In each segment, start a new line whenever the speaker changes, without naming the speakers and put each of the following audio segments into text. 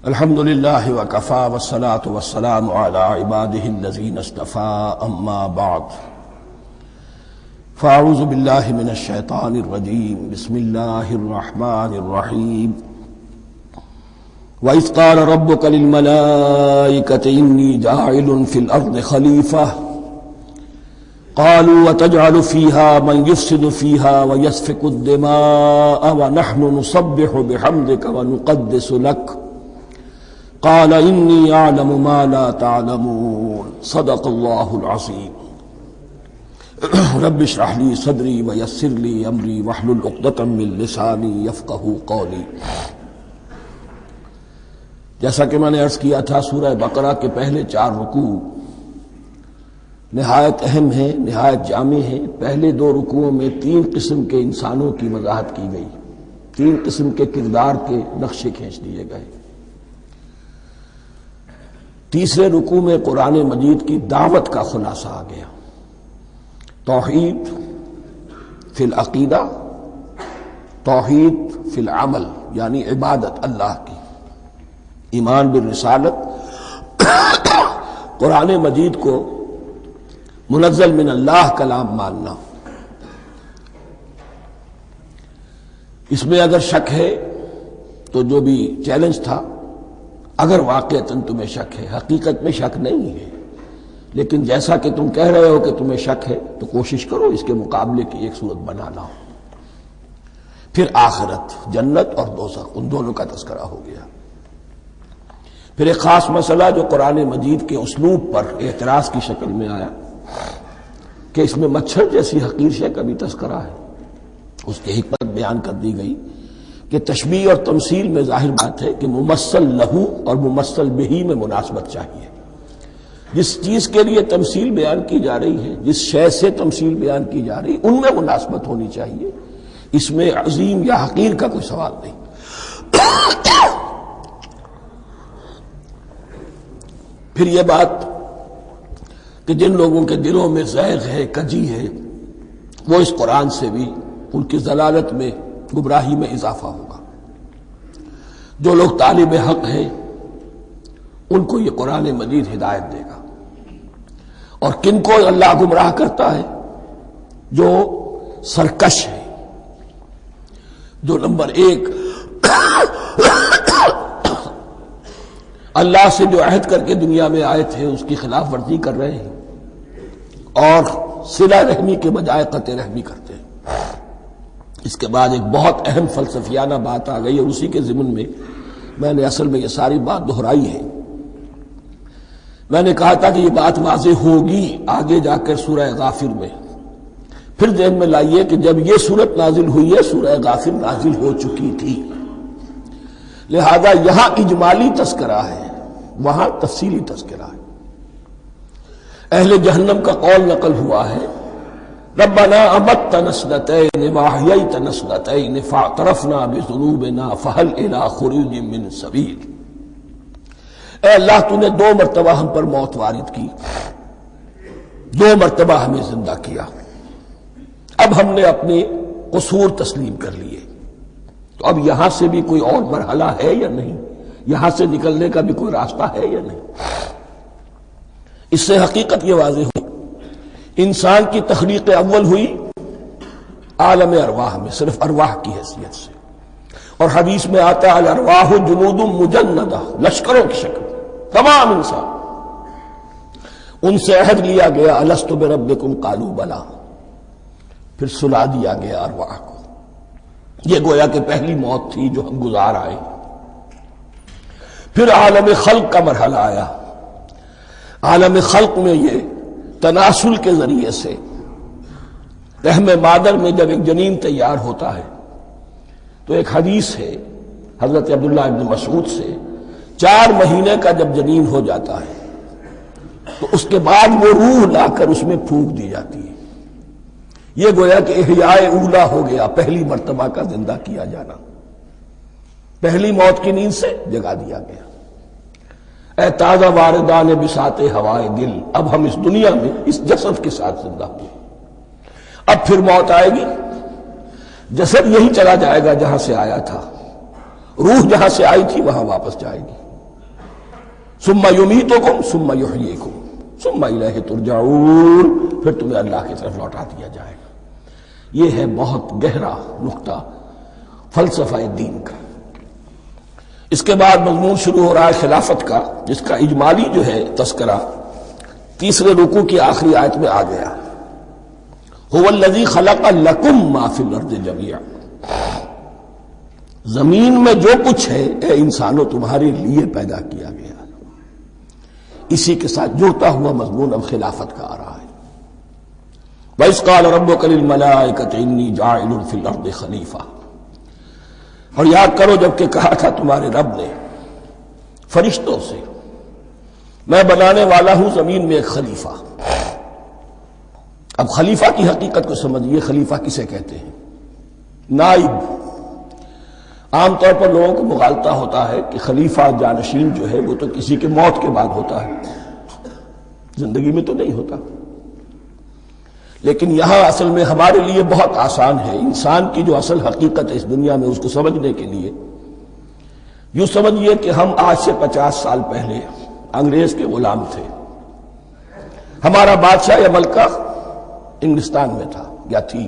الحمد للہ وکفی والصلاة والسلام علی عباده الذین اصطفى اما بعد فاعوذ باللہ من الشیطان الرجیم بسم اللہ الرحمن الرحیم وَإِذْ قَالَ رَبُّكَ لِلْمَلَائِكَةِ إِنِّي جَاعِلٌ فِي الْأَرْضِ خَلِيفَةً قالوا وتجعل فيها من يفسد فيها ويسفك الدماء ونحن نسبح بحمدك ونقدس لك قال إني أعلم ما لا تعلمون صدق الله العظيم رب اشرح لي صدري ويسر لي أمري واحلل عقدة من لساني يفقهوا قولي۔ جیسا کہ میں نے عرض کیا تھا، سورہ بقرہ کے پہلے 4 رکوع نہایت اہم ہیں، نہایت جامع ہیں۔ پہلے 2 رکوعوں میں 3 قسم کے انسانوں کی وضاحت کی گئی، 3 قسم کے کردار کے نقشے کھینچ دیے گئے۔ تیسرے رکوع میں قرآن مجید کی دعوت کا خلاصہ آ گیا، توحید فی العقیدہ، توحید فی العمل، یعنی عبادت اللہ کی، ایمان بالرسالت، قرآن مجید کو منزل من اللہ کلام ماننا۔ اس میں اگر شک ہے تو جو بھی چیلنج تھا، اگر واقعتاً تمہیں شک ہے، حقیقت میں شک نہیں ہے، لیکن جیسا کہ تم کہہ رہے ہو کہ تمہیں شک ہے تو کوشش کرو اس کے مقابلے کی ایک صورت بنانا۔ پھر آخرت، جنت اور دوزخ، ان دونوں کا تذکرہ ہو گیا۔ پھر ایک خاص مسئلہ جو قرآن مجید کے اسلوب پر اعتراض کی شکل میں آیا کہ اس میں مچھر جیسی حقیر شے کا بھی تذکرہ ہے، اس کی حکمت بیان کر دی گئی کہ تشبیہ اور تمثیل میں ظاہر بات ہے کہ ممثل لہو اور ممثل بہی میں مناسبت چاہیے۔ جس چیز کے لیے تمثیل بیان کی جا رہی ہے، جس شے سے تمثیل بیان کی جا رہی ہے، ان میں مناسبت ہونی چاہیے، اس میں عظیم یا حقیر کا کوئی سوال نہیں۔ پھر یہ بات کہ جن لوگوں کے دلوں میں زیغ ہے، کجی ہے، وہ اس قرآن سے بھی ان کی ضلالت میں، گمراہی میں اضافہ ہوگا۔ جو لوگ طالب حق ہیں ان کو یہ قرآن مجید ہدایت دے گا، اور کن کو اللہ گمراہ کرتا ہے؟ جو سرکش ہے، جو نمبر 1 اللہ سے جو عہد کر کے دنیا میں آئے تھے اس کی خلاف ورزی کر رہے ہیں اور صلہ رحمی کے بجائے قطع رحمی کرتے ہیں۔ اس کے بعد ایک بہت اہم فلسفیانہ بات آ گئی، اور اسی کے ضمن میں میں نے اصل میں یہ ساری بات دہرائی ہے۔ میں نے کہا تھا کہ یہ بات واضح ہوگی آگے جا کر سورہ غافر میں۔ پھر ذہن میں لائیے کہ جب یہ سورت نازل ہوئی ہے، سورہ غافر نازل ہو چکی تھی، لہذا یہاں اجمالی تذکرہ ہے، وہاں تفصیلی تذکرہ ہے۔ اہل جہنم کا قول نقل ہوا ہے، ربنا امتنا اثنتین واحییتنا اثنتین فاعترفنا بذنوبنا فہل الی خروج من سبیل۔ اے اللہ، تو نے 2 مرتبہ ہم پر موت وارد کی، 2 مرتبہ ہمیں زندہ کیا، اب ہم نے اپنے قصور تسلیم کر لیے، تو اب یہاں سے بھی کوئی اور مرحلہ ہے یا نہیں؟ یہاں سے نکلنے کا بھی کوئی راستہ ہے یا نہیں؟ اس سے حقیقت یہ واضح ہوئی، انسان کی تخلیق اول ہوئی عالم ارواح میں، صرف ارواح کی حیثیت سے، اور حدیث میں آتا ہے الارواح جنود مجندہ، لشکروں کی شکل، تمام انسان۔ ان سے عہد لیا گیا الست بربکم قالوا بلی، پھر سلا دیا گیا ارواح کو۔ یہ گویا کہ پہلی موت تھی جو ہم گزار آئے۔ پھر عالم خلق کا مرحلہ آیا۔ عالم خلق میں یہ تناسل کے ذریعے سے رحم مادر میں جب ایک جنین تیار ہوتا ہے تو ایک حدیث ہے حضرت عبداللہ ابن مسعود سے، 4 مہینے کا جب جنین ہو جاتا ہے تو اس کے بعد وہ روح لا کر اس میں پھونک دی جاتی ہے۔ یہ گویا کہ احیاء اولا ہو گیا، پہلی مرتبہ کا زندہ کیا جانا، پہلی موت کی نیند سے جگا دیا گیا۔ اے تازہ واردان بساط ہوائے دل، اب ہم اس دنیا میں اس جسد کے ساتھ زندہ ہوئے، اب پھر موت آئے گی، جسد یہی چلا جائے گا جہاں سے آیا تھا، روح جہاں سے آئی تھی وہاں واپس جائے گی. ثم یمیتکم ثم یحییکم ثم الیہ ترجعون، پھر تمہیں اللہ کی طرف لوٹا دیا جائے گا. یہ ہے بہت گہرا نقطہ فلسفہ دین کا. اس کے بعد مضمون شروع ہو رہا ہے خلافت کا، جس کا اجمالی جو ہے تذکرہ تیسرے رکوع کی آخری آیت میں آ گیا. هو الذی خلق لکم ما فی الارض جمیعا، زمین میں جو کچھ ہے اے انسانوں تمہارے لیے پیدا کیا گیا. اسی کے ساتھ جڑتا ہوا مضمون اب خلافت کا آ رہا ہے. وَإِذْ قَالَ رَبُّكَ لِلْمَلَائِكَةِ إِنِّي جَاعِلٌ فِي الْأَرْضِ خَلِيفَةً، اور یاد کرو جب کہ کہا تھا تمہارے رب نے فرشتوں سے میں بنانے والا ہوں زمین میں ایک خلیفہ. اب خلیفہ کی حقیقت کو سمجھیے. خلیفہ کسے کہتے ہیں؟ نائب. عام طور پر لوگوں کو مغالطہ ہوتا ہے کہ خلیفہ جانشین جو ہے وہ تو کسی کے موت کے بعد ہوتا ہے، زندگی میں تو نہیں ہوتا. لیکن یہاں اصل میں ہمارے لیے بہت آسان ہے. انسان کی جو اصل حقیقت ہے اس دنیا میں، اس کو سمجھنے کے لیے یوں سمجھیے کہ ہم آج سے 50 سال پہلے انگریز کے غلام تھے. ہمارا بادشاہ یا ملکہ انگلستان میں تھا یا تھی.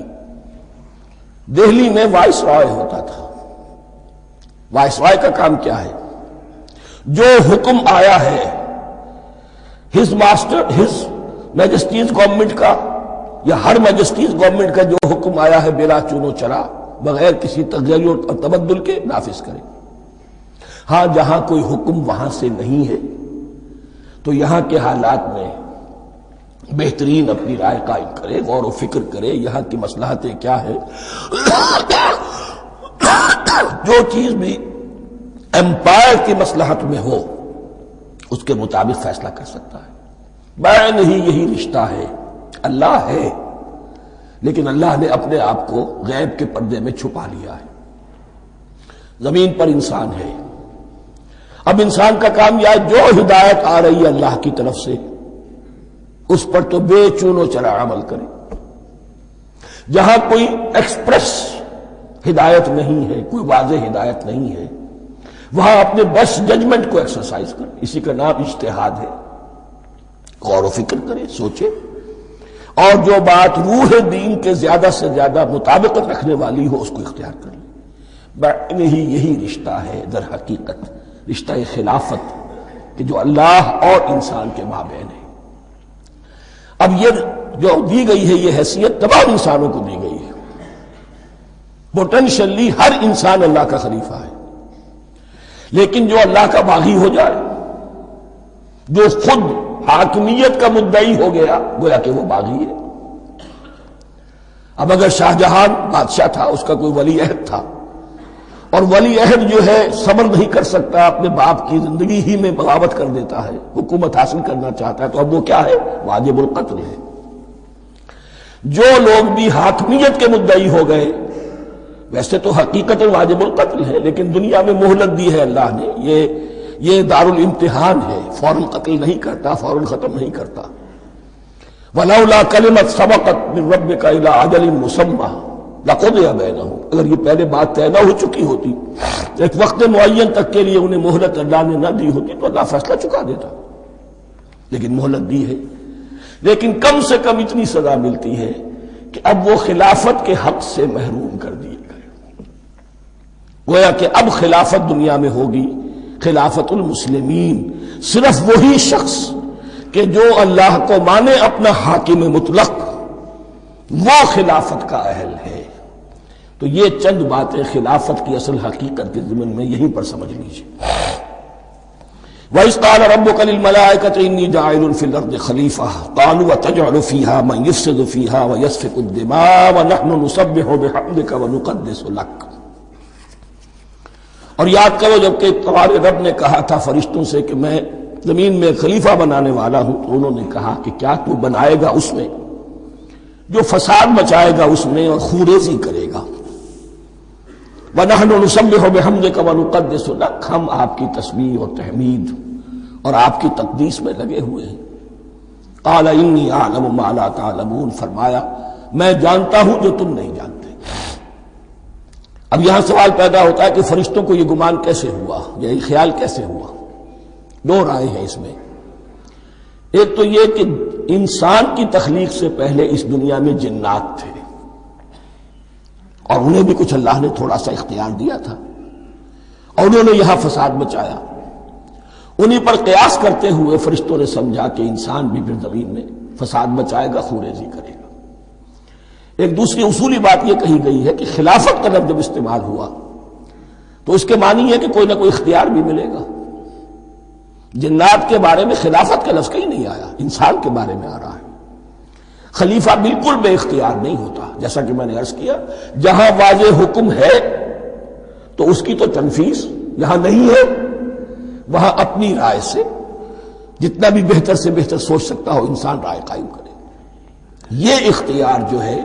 دہلی میں وائس رائے ہوتا تھا. وائس رائے کا کام کیا ہے؟ جو حکم آیا ہے ہز میجسٹیز گورنمنٹ کا یا ہر میجسٹیز گورنمنٹ کا جو حکم آیا ہے بلا چون و چرا، بغیر کسی تغیر اور تبدل کے نافذ کرے. ہاں جہاں کوئی حکم وہاں سے نہیں ہے تو یہاں کے حالات میں بہترین اپنی رائے قائم کرے، غور و فکر کرے یہاں کی مصلحتیں کیا ہے. جو چیز بھی امپائر کی مصلحت میں ہو اس کے مطابق فیصلہ کر سکتا ہے. بین ہی یہی رشتہ ہے. اللہ ہے لیکن اللہ نے اپنے آپ کو غیب کے پردے میں چھپا لیا ہے. زمین پر انسان ہے. اب انسان کا کام یہ ہے جو ہدایت آ رہی ہے اللہ کی طرف سے اس پر تو بے چون و چرا عمل کرے. جہاں کوئی ایکسپریس ہدایت نہیں ہے، کوئی واضح ہدایت نہیں ہے، وہاں اپنے بس ججمنٹ کو ایکسرسائز کرے. اسی کا نام اجتہاد ہے. غور و فکر کرے، سوچے، اور جو بات روح دین کے زیادہ سے زیادہ مطابقت رکھنے والی ہو اس کو اختیار کر لے. بین ہی یہی رشتہ ہے در حقیقت رشتہ خلافت کہ جو اللہ اور انسان کے مابین ہے. اب یہ جو دی گئی ہے یہ حیثیت تمام انسانوں کو دی گئی ہے. پوٹینشلی ہر انسان اللہ کا خلیفہ ہے. لیکن جو اللہ کا باغی ہو جائے، جو خود حاکمیت کا مدعی ہو گیا، گویا کہ وہ باغی ہے. اب اگر شاہجہان بادشاہ تھا، اس کا کوئی ولی عہد تھا، اور ولی عہد جو ہے صبر نہیں کر سکتا، اپنے باپ کی زندگی ہی میں بغاوت کر دیتا ہے، حکومت حاصل کرنا چاہتا ہے، تو اب وہ کیا ہے؟ واجب القتل ہے. جو لوگ بھی حاکمیت کے مدعی ہو گئے، ویسے تو حقیقت واجب القتل ہے لیکن دنیا میں مہلت دی ہے اللہ نے. یہ دارالامتحان ہے. فوراً قتل نہیں کرتا، فوراً ختم نہیں کرتا. وَلَوْلَا كَلِمَةٌ سَبَقَتْ مِن رَبِّكَ إِلَىٰ أَجَلٍ مُّسَمًّى لَقُضِيَ بَيْنَهُمْ. اگر یہ پہلے بات طے نہ ہو چکی ہوتی، ایک وقت معین تک کے لیے انہیں مہلت اللہ نے نہ دی ہوتی تو اللہ فیصلہ چکا دیتا. لیکن مہلت دی ہے. لیکن کم سے کم اتنی سزا ملتی ہے کہ اب وہ خلافت کے حق سے محروم کر دیے گئے. گویا کہ اب خلافت دنیا میں ہوگی خلافت المسلمین. صرف وہی شخص کہ جو اللہ کو مانے اپنا حاکم مطلق، وہ خلافت کا اہل ہے. تو یہ چند باتیں خلافت کی اصل حقیقت کے ضمن میں یہیں پر سمجھ لیجیے. وَإِذْ قَالَ رَبُّكَ لِلْمَلَائِكَةِ إِنِّي جَاعِلٌ فِي الْأَرْضِ خَلِيفَةً قَالُوا وَتَجْعَلُ فِيهَا مَن يُفْسِدُ فِيهَا وَيَسْفِكُ الدِّمَاءَ وَنَحْنُ نُسَبِّحُ بِحَمْدِكَ وَنُقَدِّسُ لَكَ. اور یاد کرو جب کہ تمہارے رب نے کہا تھا فرشتوں سے کہ میں زمین میں خلیفہ بنانے والا ہوں، تو انہوں نے کہا کہ کیا تو بنائے گا اس میں جو فساد مچائے گا اس میں اور خوریزی کرے گا. وَنَحْنُ نُسَبِّحُ بِحَمْدِكَ وَنُقَدِّسُ لَكَ. ہم آپ کی تسبیح اور تحمید اور آپ کی تقدیس میں لگے ہوئے ہیں. قَالَ إِنِّي أَعْلَمُ مَا لَا تَعْلَمُونَ. فرمایا میں جانتا ہوں جو تم نہیں جانتے. اب یہاں سوال پیدا ہوتا ہے کہ فرشتوں کو یہ گمان کیسے ہوا یا یہ خیال کیسے ہوا؟ دو رائے ہیں اس میں۔ ایک تو یہ کہ انسان کی تخلیق سے پہلے اس دنیا میں جنات تھے اور انہیں بھی کچھ اللہ نے تھوڑا سا اختیار دیا تھا اور انہوں نے یہاں فساد مچایا۔ انہی پر قیاس کرتے ہوئے فرشتوں نے سمجھا کہ انسان بھی پھر زمین میں فساد مچائے گا، خوریزی کرے گا۔ ایک دوسری اصولی بات یہ کہی گئی ہے کہ خلافت کا لفظ جب استعمال ہوا تو اس کے معنی ہے کہ کوئی نہ کوئی اختیار بھی ملے گا۔ جنات کے بارے میں خلافت کا لفظ کہیں نہیں آیا، انسان کے بارے میں آ رہا ہے۔ خلیفہ بالکل بے اختیار نہیں ہوتا، جیسا کہ میں نے عرض کیا، جہاں واضح حکم ہے تو اس کی تو تنفیذ، جہاں نہیں ہے وہاں اپنی رائے سے جتنا بھی بہتر سے بہتر سوچ سکتا ہو انسان رائے قائم کرے۔ یہ اختیار جو ہے،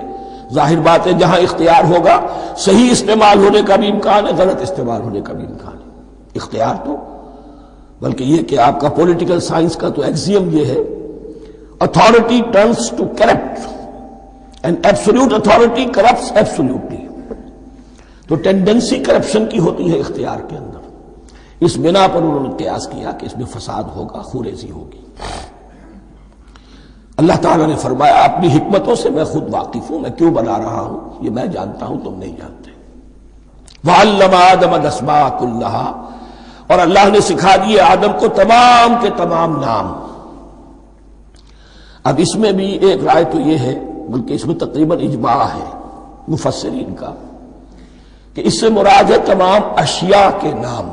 ظاہر بات ہے جہاں اختیار ہوگا صحیح استعمال ہونے کا بھی امکان ہے، غلط استعمال ہونے کا بھی امکان ہے۔ اختیار تو بلکہ یہ کہ آپ کا پولیٹیکل سائنس کا تو ایکسیم یہ ہے، authority turns to corrupt and absolute authority corrupts absolutely۔ تو ٹینڈنسی کرپشن کی ہوتی ہے اختیار کے اندر۔ اس بنا پر انہوں نے قیاس کیا کہ اس میں فساد ہوگا، خوریزی ہوگی۔ اللہ تعالیٰ نے فرمایا اپنی حکمتوں سے میں خود واقف ہوں، میں کیوں بنا رہا ہوں یہ میں جانتا ہوں، تم نہیں جانتے۔ وَعَلَّمَ آدَمَ الْأَسْمَاءَ كُلَّهَا، اور اللہ نے سکھا دیے آدم کو تمام کے تمام نام۔ اب اس میں بھی ایک رائے تو یہ ہے، بلکہ اس میں تقریباً اجماع ہے مفسرین کا، کہ اس سے مراد ہے تمام اشیاء کے نام،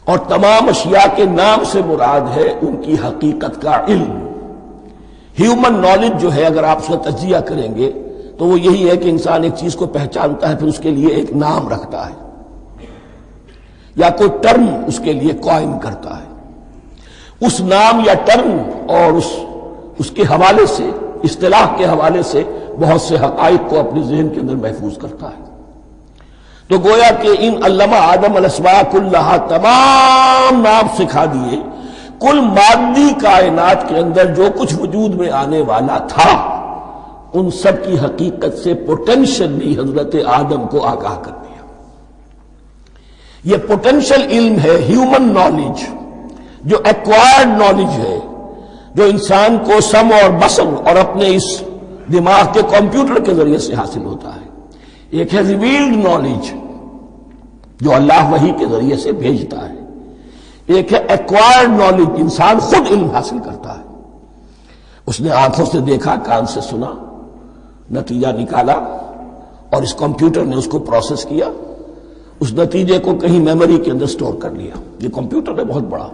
اور تمام اشیاء کے نام سے مراد ہے ان کی حقیقت کا علم۔ ہیومن نالج جو ہے، اگر آپ اس کا تجزیہ کریں گے تو وہ یہی ہے کہ انسان ایک چیز کو پہچانتا ہے، پھر اس کے لیے ایک نام رکھتا ہے یا کوئی ٹرم اس کے لیے قائم کرتا ہے۔ اس نام یا ٹرم اور اس کے حوالے سے، اصطلاح کے حوالے سے بہت سے حقائق کو اپنے ذہن کے اندر محفوظ کرتا ہے۔ تو گویا کہ ان علمہ آدم الاسماء کلہا، تمام نام سکھا دیے کل مادی کائنات کے اندر جو کچھ وجود میں آنے والا تھا، ان سب کی حقیقت سے پوٹینشلی حضرت آدم کو آگاہ کر دیا۔ یہ پوٹینشل علم ہے، ہیومن نالج، جو ایکوائرڈ نالج ہے، جو انسان کو سم اور بسم اور اپنے اس دماغ کے کمپیوٹر کے ذریعے سے حاصل ہوتا ہے۔ ایک ہے ریویلڈ نالج جو اللہ وحی کے ذریعے سے بھیجتا ہے، ایک ہے ایکوائرڈ نالج، انسان خود علم حاصل کرتا ہے۔ اس نے آنکھوں سے دیکھا، کان سے سنا، نتیجہ نکالا، اور اس کمپیوٹر نے اس کو پروسیس کیا، اس نتیجے کو کہیں میموری کے اندر سٹور کر لیا۔ یہ کمپیوٹر ہے بہت بڑا۔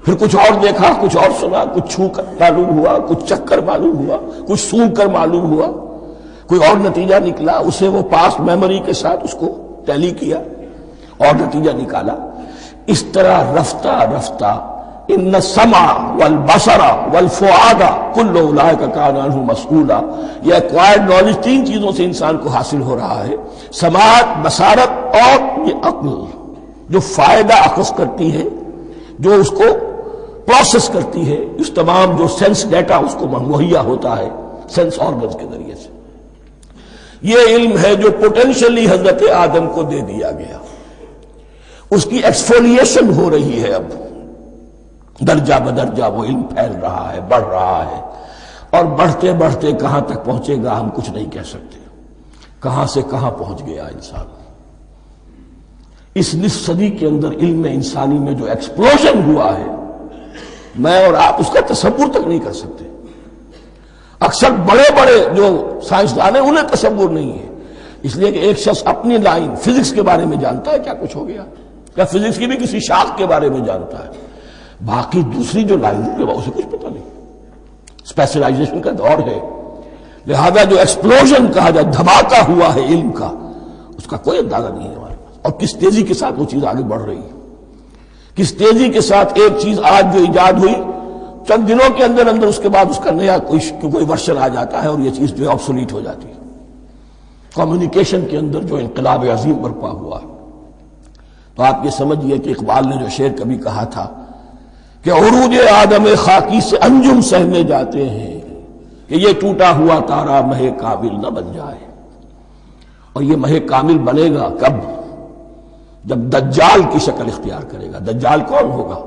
پھر کچھ اور دیکھا، کچھ اور سنا، کچھ چھو کر معلوم ہوا، کچھ چکھ کر معلوم ہوا، کچھ سونگھ کر معلوم ہوا، کوئی اور نتیجہ نکلا، اسے وہ پاسٹ میموری کے ساتھ اس کو ٹیلی کیا اور نتیجہ نکالا۔ اس طرح رفتہ رفتہ ان السمع والبصر والفؤاد کل اولئک کان عنہ مسئولا، یہ ایکوائرڈ نالج تین چیزوں سے انسان کو حاصل ہو رہا ہے، سماعت، بصارت اور یہ عقل، جو فائدہ اخذ کرتی ہے، جو اس کو پروسیس کرتی ہے، اس تمام جو سینس ڈیٹا اس کو مہیا ہوتا ہے سینس آرگنز کے ذریعے سے۔ یہ علم ہے جو پوٹینشلی حضرت آدم کو دے دیا گیا۔ اس کی ایکسفولیشن ہو رہی ہے، اب درجہ بدرجہ وہ علم پھیل رہا ہے، بڑھ رہا ہے، اور بڑھتے بڑھتے کہاں تک پہنچے گا ہم کچھ نہیں کہہ سکتے۔ کہاں سے کہاں پہنچ گیا انسان۔ اس نصف صدی کے اندر علم انسانی میں جو ایکسپلوژن ہوا ہے، میں اور آپ اس کا تصور تک نہیں کر سکتے۔ اکثر بڑے بڑے جو سائنسدان ہیں انہیں تصور نہیں ہے، اس لیے کہ ایک شخص اپنی لائن فزکس کے بارے میں جانتا ہے کیا کچھ ہو گیا، کیا فزکس کی بھی کسی شاخ کے بارے میں جانتا ہے، باقی دوسری جو لائن ہے اسے کچھ پتہ نہیں۔ اسپیشلائزیشن کا دور ہے، لہذا جو ایکسپلوژن کہا جائے، دھماکہ ہوا ہے علم کا، اس کا کوئی اندازہ نہیں ہے ہمارے پاس، اور کس تیزی کے ساتھ وہ چیز آگے بڑھ رہی ہے، کس تیزی کے ساتھ ایک چیز آج جو ایجاد ہوئی چند دنوں کے اندر اندر اس کے بعد اس کا نیا کوئی ورژن آ جاتا ہے اور یہ چیز جو ہے آبسولیٹ ہو جاتی ہے۔ کمیونیکیشن کے اندر جو انقلاب عظیم برپا ہوا، تو آپ یہ سمجھیے کہ اقبال نے جو شعر کبھی کہا تھا کہ عروج آدم خاکی سے انجم سہنے جاتے ہیں کہ یہ ٹوٹا ہوا تارا مہ کابل نہ بن جائے۔ اور یہ مہ کامل بنے گا کب؟ جب دجال کی شکل اختیار کرے گا۔ دجال کون ہوگا؟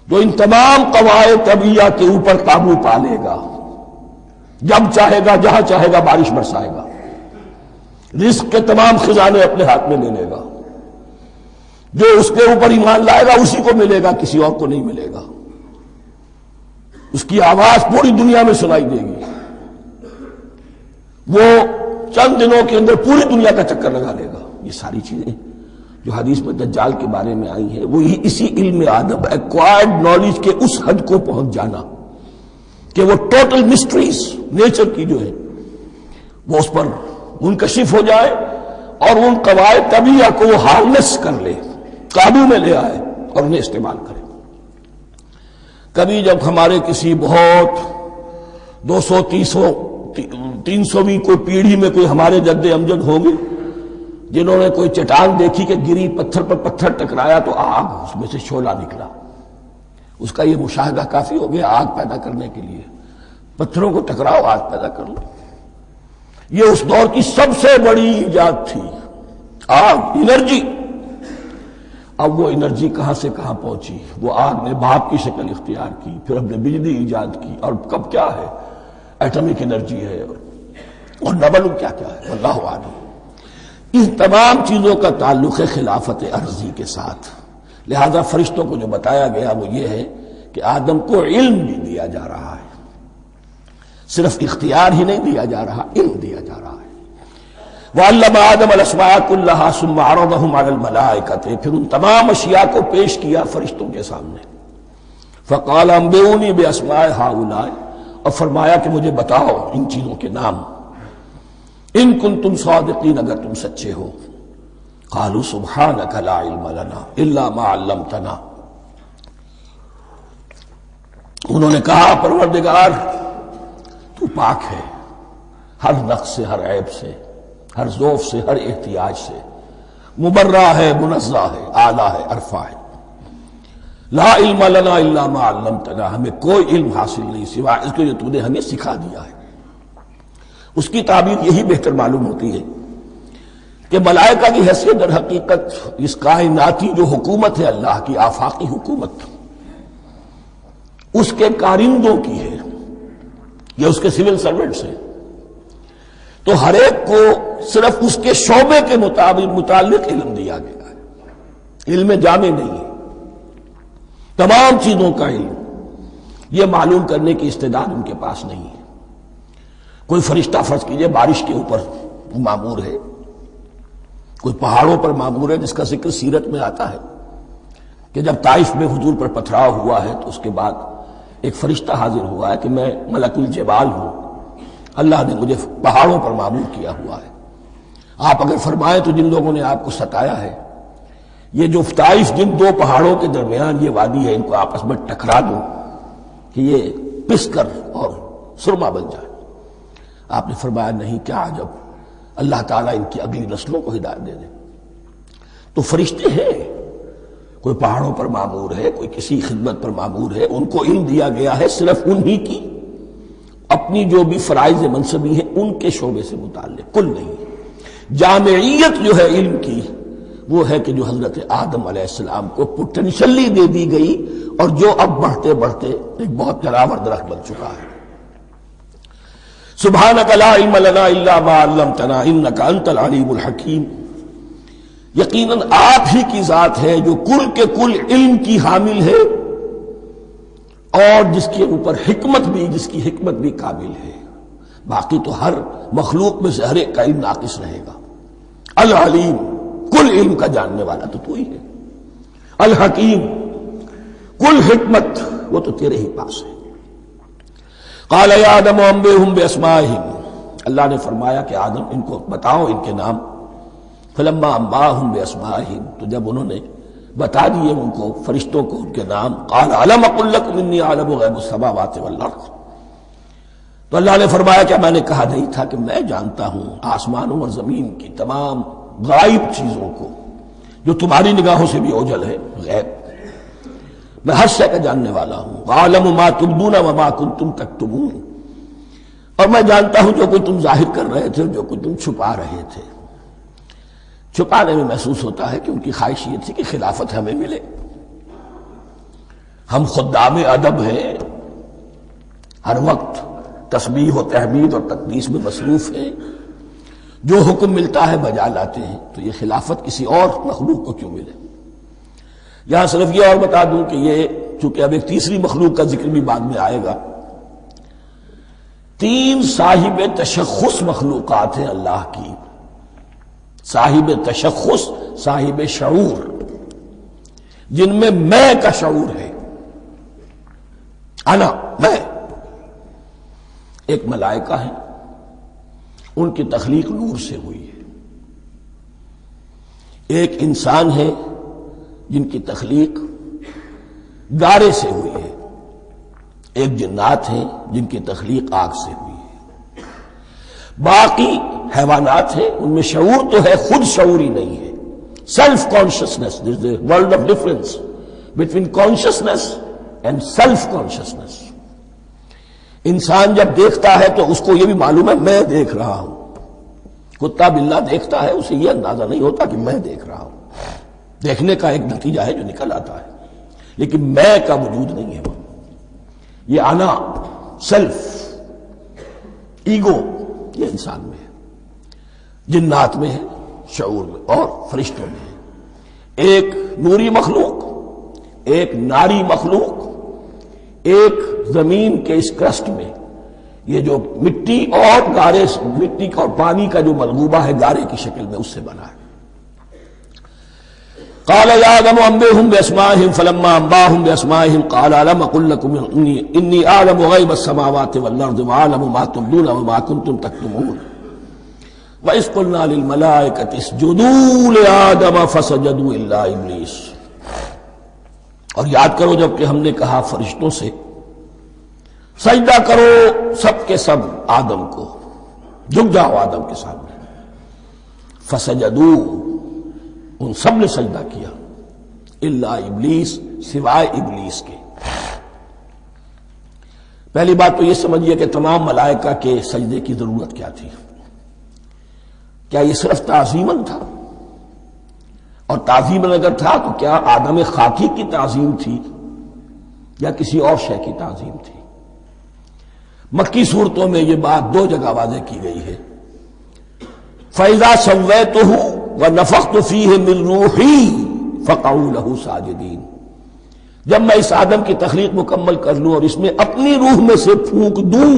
جو ان تمام قواعد طبیعہ کے اوپر قابو پا لے گا، جب چاہے گا جہاں چاہے گا بارش برسائے گا، رزق کے تمام خزانے اپنے ہاتھ میں لے لے گا، جو اس کے اوپر ایمان لائے گا اسی کو ملے گا، کسی اور کو نہیں ملے گا، اس کی آواز پوری دنیا میں سنائی دے گی، وہ چند دنوں کے اندر پوری دنیا کا چکر لگا لے گا۔ یہ ساری چیزیں جو حدیث میں دجال کے بارے میں آئی ہیں وہ اسی علم آدم ایکوائرڈ نالج کے اس حد کو پہنچ جانا کہ وہ ٹوٹل مسٹریز نیچر کی جو ہے وہ اس پر منکشف ہو جائے اور ان قواعد طبیعہ کو وہ ہارنس کر لے، قابو میں لے آئے اور انہیں استعمال کرے۔ کبھی جب ہمارے کسی بہت 200-300ویں کوئی پیڑھی میں کوئی ہمارے جد امجد ہوں گے جنہوں نے کوئی چٹان دیکھی کہ گری، پتھر پر پتھر ٹکرایا تو آگ اس میں سے شعلہ نکلا، اس کا یہ مشاہدہ کافی ہو گیا آگ پیدا کرنے کے لیے۔ پتھروں کو ٹکراؤ آگ پیدا کر لو، یہ اس دور کی سب سے بڑی ایجاد تھی، آگ، انرجی۔ اب وہ انرجی کہاں سے کہاں پہنچی، وہ آگ نے بھاپ کی شکل اختیار کی، پھر ہم نے بجلی ایجاد کی، اور کب کیا ہے ایٹمک انرجی ہے اور نہ معلوم کیا کیا ہے، واللہ اعلم۔ ان تمام چیزوں کا تعلق ہے خلافت ارضی کے ساتھ، لہذا فرشتوں کو جو بتایا گیا وہ یہ ہے کہ آدم کو علم بھی دیا جا رہا ہے، صرف اختیار ہی نہیں دیا جا رہا، علم دیا جا رہا ہے۔ وَعَلَّمَ آدَمَ الْأَسْمَاءَ كُلَّهَا ثُمَّ عَرَضَهُمْ عَلَى الْمَلَائِكَةِ، پھر ان تمام اشیاء کو پیش کیا فرشتوں کے سامنے۔ فَقَالَ أَنبِئُونِي بِأَسْمَاءِ هَؤُلَاءِ، اور فرمایا کہ مجھے بتاؤ ان چیزوں کے نام، ان کنتم صادقین، اگر تم سچے ہو۔ قالوا سبحانک لا علم لنا الا ما علمتنا، انہوں نے کہا پروردگار تو پاک ہے ہر نقص سے، ہر عیب سے، ہر ضعف سے، ہر احتیاج سے، مبرہ ہے، منزہ ہے، اعلیٰ ہے، عرفہ ہے۔ لا علم لنا الا ما علمتنا، ہمیں کوئی علم حاصل نہیں سوائے اس کو جو تو نے ہمیں سکھا دیا ہے۔ اس کی تعبیر یہی بہتر معلوم ہوتی ہے کہ ملائکہ کی حیثیت در حقیقت اس کائناتی جو حکومت ہے اللہ کی، آفاقی حکومت، اس کے کارندوں کی ہے، یا اس کے سول سرونٹس ہیں، تو ہر ایک کو صرف اس کے شعبے کے متعلق علم دیا گیا ہے، علم جامع نہیں ہے، تمام چیزوں کا علم یہ معلوم کرنے کی استعداد ان کے پاس نہیں ہے۔ کوئی فرشتہ فرض کیجئے بارش کے اوپر مامور ہے، کوئی پہاڑوں پر مامور ہے، جس کا ذکر سیرت میں آتا ہے کہ جب طائف میں حضور پر پتھراؤ ہوا ہے تو اس کے بعد ایک فرشتہ حاضر ہوا ہے کہ میں ملک الجبال ہوں، اللہ نے مجھے پہاڑوں پر مامور کیا ہوا ہے، آپ اگر فرمائیں تو جن لوگوں نے آپ کو ستایا ہے، یہ جو طائف جن دو پہاڑوں کے درمیان یہ وادی ہے، ان کو آپس میں ٹکرا دو کہ یہ پس کر اور سرما بن جائے۔ آپ نے فرمایا نہیں، کیا عجب، اللہ تعالیٰ ان کی اگلی نسلوں کو ہدایت دے دے۔ تو فرشتے ہیں، کوئی پہاڑوں پر مامور ہے، کوئی کسی خدمت پر مامور ہے، ان کو علم دیا گیا ہے صرف انہی کی اپنی جو بھی فرائض منصبی ہیں ان کے شعبے سے متعلق، کل نہیں۔ جامعیت جو ہے علم کی وہ ہے کہ جو حضرت آدم علیہ السلام کو پوٹینشلی دے دی گئی اور جو اب بڑھتے بڑھتے ایک بہت جلاور درخت بن چکا ہے۔ سبحانک لا علم لنا الا ما علمتنا انک انت العلیم الحکیم، یقیناً آپ ہی کی ذات ہے جو کل کے کل علم کی حامل ہے اور جس کے اوپر حکمت بھی، جس کی حکمت بھی کامل ہے، باقی تو ہر مخلوق میں سے ہر ایک کا علم ناقص رہے گا۔ العلیم، کل علم کا جاننے والا تو تو ہی ہے، الحکیم، کل حکمت وہ تو تیرے ہی پاس ہے۔ قال یا آدم انبئہم باسمائہم، اللہ نے فرمایا کہ آدم ان کو بتاؤ ان کے نام۔ فلما انباہم باسمائہم، تو جب انہوں نے بتا دیے ان کو فرشتوں کو ان کے نام، قال الم اقل لکم انی اعلم غیب السماوات والارض، تو اللہ نے فرمایا کہ میں نے کہا نہیں تھا کہ میں جانتا ہوں آسمانوں اور زمین کی تمام غائب چیزوں کو جو تمہاری نگاہوں سے بھی اوجھل ہے، غیب، میں ہر شے کا جاننے والا ہوں۔ وَأَعْلَمُ مَا تُبْدُونَ وَمَا كُنتُمْ تَكْتُمُونَ، اور میں جانتا ہوں جو کچھ تم ظاہر کر رہے تھے، جو کچھ تم چھپا رہے تھے۔ چھپانے میں محسوس ہوتا ہے کہ ان کی خواہش یہ تھی کہ خلافت ہمیں ملے. ہم خدام ادب ہیں، ہر وقت تسبیح و تحمید اور تقدیس میں مصروف ہیں، جو حکم ملتا ہے بجا لاتے ہیں، تو یہ خلافت کسی اور مخلوق کو کیوں ملے؟ یہاں صرف یہ اور بتا دوں کہ یہ چونکہ اب ایک تیسری مخلوق کا ذکر بھی بعد میں آئے گا، 3 صاحب تشخص مخلوقات ہیں اللہ کی، صاحب تشخص، صاحب شعور، جن میں میں کا شعور ہے، انا، میں. ایک ملائکہ ہے، ان کی تخلیق نور سے ہوئی ہے. ایک انسان ہے جن کی تخلیق گارے سے ہوئی ہے. ایک جنات ہیں جن کی تخلیق آگ سے ہوئی ہے. باقی حیوانات ہیں، ان میں شعور تو ہے، خود شعوری نہیں ہے. Self consciousness, there is a world of difference between consciousness and self consciousness. انسان جب دیکھتا ہے تو اس کو یہ بھی معلوم ہے میں دیکھ رہا ہوں. کتا بلا دیکھتا ہے، اسے یہ اندازہ نہیں ہوتا کہ میں دیکھ رہا ہوں. دیکھنے کا ایک نتیجہ ہے جو نکل آتا ہے، لیکن میں کا وجود نہیں ہے. یہ انا، سیلف، ایگو، یہ انسان میں ہے، جنات میں ہے، شعور میں، اور فرشتوں میں ہے. ایک نوری مخلوق، ایک ناری مخلوق، ایک زمین کے اس کرسٹ میں، یہ جو مٹی اور گارے، مٹی اور پانی کا جو ملغوبہ ہے گارے کی شکل میں، اس سے بنا ہے. قال يا آدم انبئهم بأسمائهم فلما انبأهم بأسمائهم قال ألم أقل لكم إني أعلم غيب السماوات والأرض وأعلم ما تبدون وما كنتم تكتمون وإذ قلنا للملائكة اسجدوا لآدم فسجدوا إلا إبليس. اور یاد کرو جب کہ ہم نے کہا فرشتوں سے سجدہ کرو سب کے سب آدم کو، جھک جاؤ آدم کے سامنے. فسجدوا، ان سب نے سجدہ کیا، الا ابلیس، سوائے ابلیس کے. پہلی بات تو یہ سمجھیے کہ تمام ملائکہ کے سجدے کی ضرورت کیا تھی؟ کیا یہ صرف تعظیماً تھا؟ اور تعظیماً اگر تھا تو کیا آدم خاکی کی تعظیم تھی یا کسی اور شے کی تعظیم تھی؟ مکی صورتوں میں یہ بات 2 جگہ واضح کی گئی ہے. فَإِذَا سَوَّيْتُهُ وَنَفَخْتُ فِيهِ مِن رُوحِي فَقَعُوا لَهُ سَاجِدِينَ. جب میں اس آدم کی تخلیق مکمل کر لوں اور اس میں اپنی روح میں سے پھونک دوں،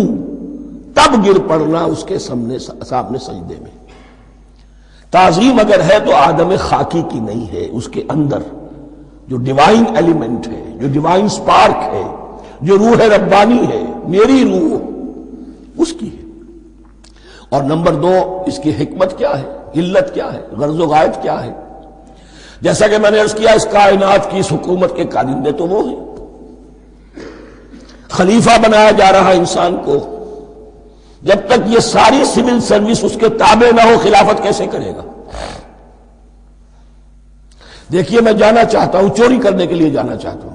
تب گر پڑنا اس کے سامنے سجدے میں. تعظیم اگر ہے تو آدم خاکی کی نہیں ہے، اس کے اندر جو ڈیوائن ایلیمنٹ ہے، جو ڈیوائن سپارک ہے، جو روح ربانی ہے، میری روح، اس کی ہے. اور نمبر 2، اس کی حکمت کیا ہے، علت کیا ہے، غرض و غایت کیا ہے؟ جیسا کہ میں نے عرض کیا، اس کائنات کی اس حکومت کے کارندے تو وہ ہیں. خلیفہ بنایا جا رہا انسان کو، جب تک یہ ساری سول سروس اس کے تابع نہ ہو، خلافت کیسے کرے گا؟ دیکھیے میں جانا چاہتا ہوں، چوری کرنے کے لیے جانا چاہتا ہوں،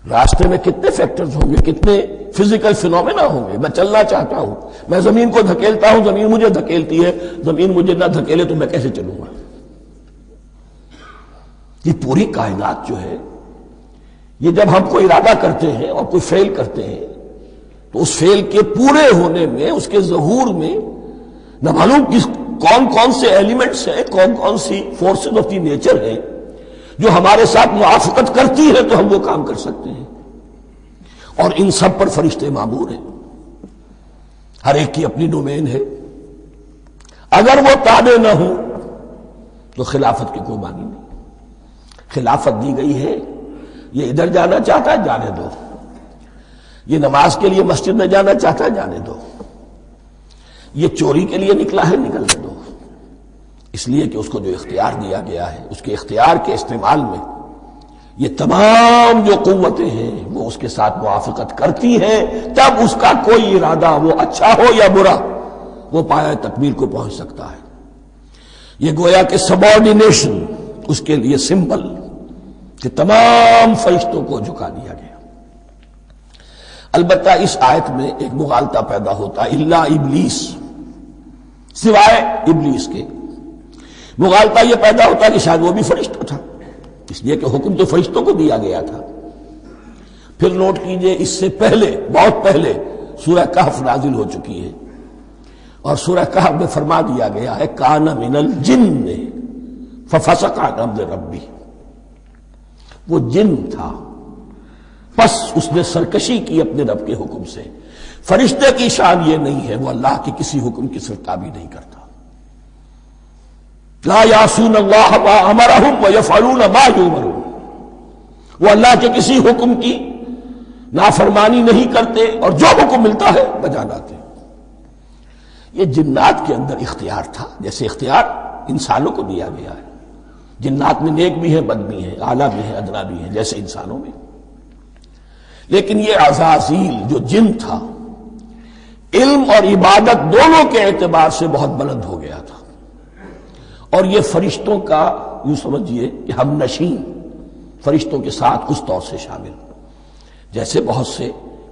راستے میں کتنے فیکٹرز ہوں گے، کتنے فزیکل فینومینا ہوں گے. میں چلنا چاہتا ہوں، میں زمین کو دھکیلتا ہوں، زمین مجھے دھکیلتی ہے، زمین مجھے نہ دھکیلے تو میں کیسے چلوں گا؟ یہ پوری کائنات جو ہے، یہ جب ہم کو ارادہ کرتے ہیں اور کوئی فیل کرتے ہیں تو اس فیل کے پورے ہونے میں، اس کے ظہور میں نہ معلوم کون کون سے ایلیمنٹس ہیں، کون کون سی فورسز آف دی نیچر ہیں جو ہمارے ساتھ موافقت کرتی ہے تو ہم وہ کام کر سکتے ہیں. اور ان سب پر فرشتے مامور ہیں، ہر ایک کی اپنی ڈومین ہے. اگر وہ تابع نہ ہوں تو خلافت کی کوئی معنی نہیں. خلافت دی گئی ہے، یہ ادھر جانا چاہتا ہے جانے دو، یہ نماز کے لیے مسجد میں جانا چاہتا ہے جانے دو، یہ چوری کے لیے نکلا ہے نکلنے دو. اس لیے کہ اس کو جو اختیار دیا گیا ہے، اس کے اختیار کے استعمال میں یہ تمام جو قوتیں ہیں وہ اس کے ساتھ موافقت کرتی ہیں، تب اس کا کوئی ارادہ، وہ اچھا ہو یا برا، وہ پایہ تکمیل کو پہنچ سکتا ہے. یہ گویا کہ سبارڈینیشن اس کے لیے سمبل کہ تمام فرشتوں کو جھکا دیا گیا. البتہ اس آیت میں ایک مغالطہ پیدا ہوتا ہے، الا ابلیس، سوائے ابلیس کے. مغالطہ یہ پیدا ہوتا کہ شاید وہ بھی فرشتہ تھا، اس لیے کہ حکم تو فرشتوں کو دیا گیا تھا۔ پھر نوٹ کیجئے اس سے پہلے، بہت پہلے سورہ کہف نازل ہو چکی ہے، اور سورہ کہف میں فرما دیا گیا ہے کان من الجن ففسق عن امر ربی، وہ جن تھا پس اس نے سرکشی کی اپنے رب کے حکم سے۔ فرشتے کی شان یہ نہیں ہے، وہ اللہ کے کسی حکم کی سرتابی نہیں کرتا۔ لا یعصون اللہ ما امرہم ویفعلون ما یؤمرون، وہ اللہ کے کسی حکم کی نافرمانی نہیں کرتے اور جو حکم ملتا ہے بجا لاتے۔ یہ جنات کے اندر اختیار تھا، جیسے اختیار انسانوں کو دیا گیا ہے۔ جنات میں نیک بھی ہیں، بد بھی ہیں، اعلیٰ بھی ہیں، ادنا بھی ہیں، جیسے انسانوں میں۔ لیکن یہ عزازیل جو جن تھا، علم اور عبادت دونوں کے اعتبار سے بہت بلند ہو گیا تھا، اور یہ فرشتوں کا یوں سمجھیے کہ ہم نشین، فرشتوں کے ساتھ اس طور سے شامل، جیسے بہت سے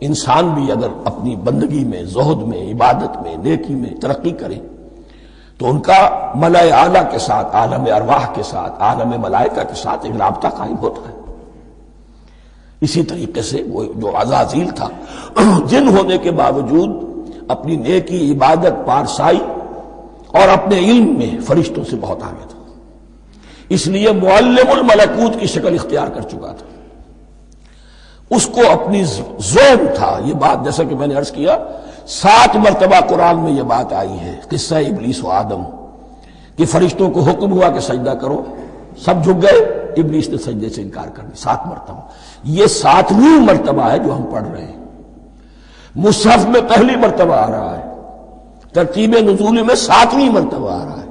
انسان بھی اگر اپنی بندگی میں، زہد میں، عبادت میں، نیکی میں ترقی کریں تو ان کا ملائے اعلیٰ کے ساتھ، عالم ارواح کے ساتھ، عالم ملائکہ کے ساتھ ایک رابطہ قائم ہوتا ہے۔ اسی طریقے سے وہ جو عزازیل تھا، جن ہونے کے باوجود اپنی نیکی، عبادت، پارسائی اور اپنے علم میں فرشتوں سے بہت آگے تھا، اس لیے معلم الملکوت کی شکل اختیار کر چکا تھا۔ اس کو اپنی زوم تھا، یہ بات جیسا کہ میں نے عرض کیا 7 مرتبہ قرآن میں یہ بات آئی ہے، قصہ ابلیس و آدم، کہ فرشتوں کو حکم ہوا کہ سجدہ کرو، سب جھک گئے، ابلیس نے سجدے سے انکار کر دی 7 مرتبہ۔ یہ 7ویں مرتبہ ہے جو ہم پڑھ رہے ہیں، مصحف میں پہلی مرتبہ آ رہا ہے، ترتیب نزول میں 7ویں مرتبہ آ رہا ہے۔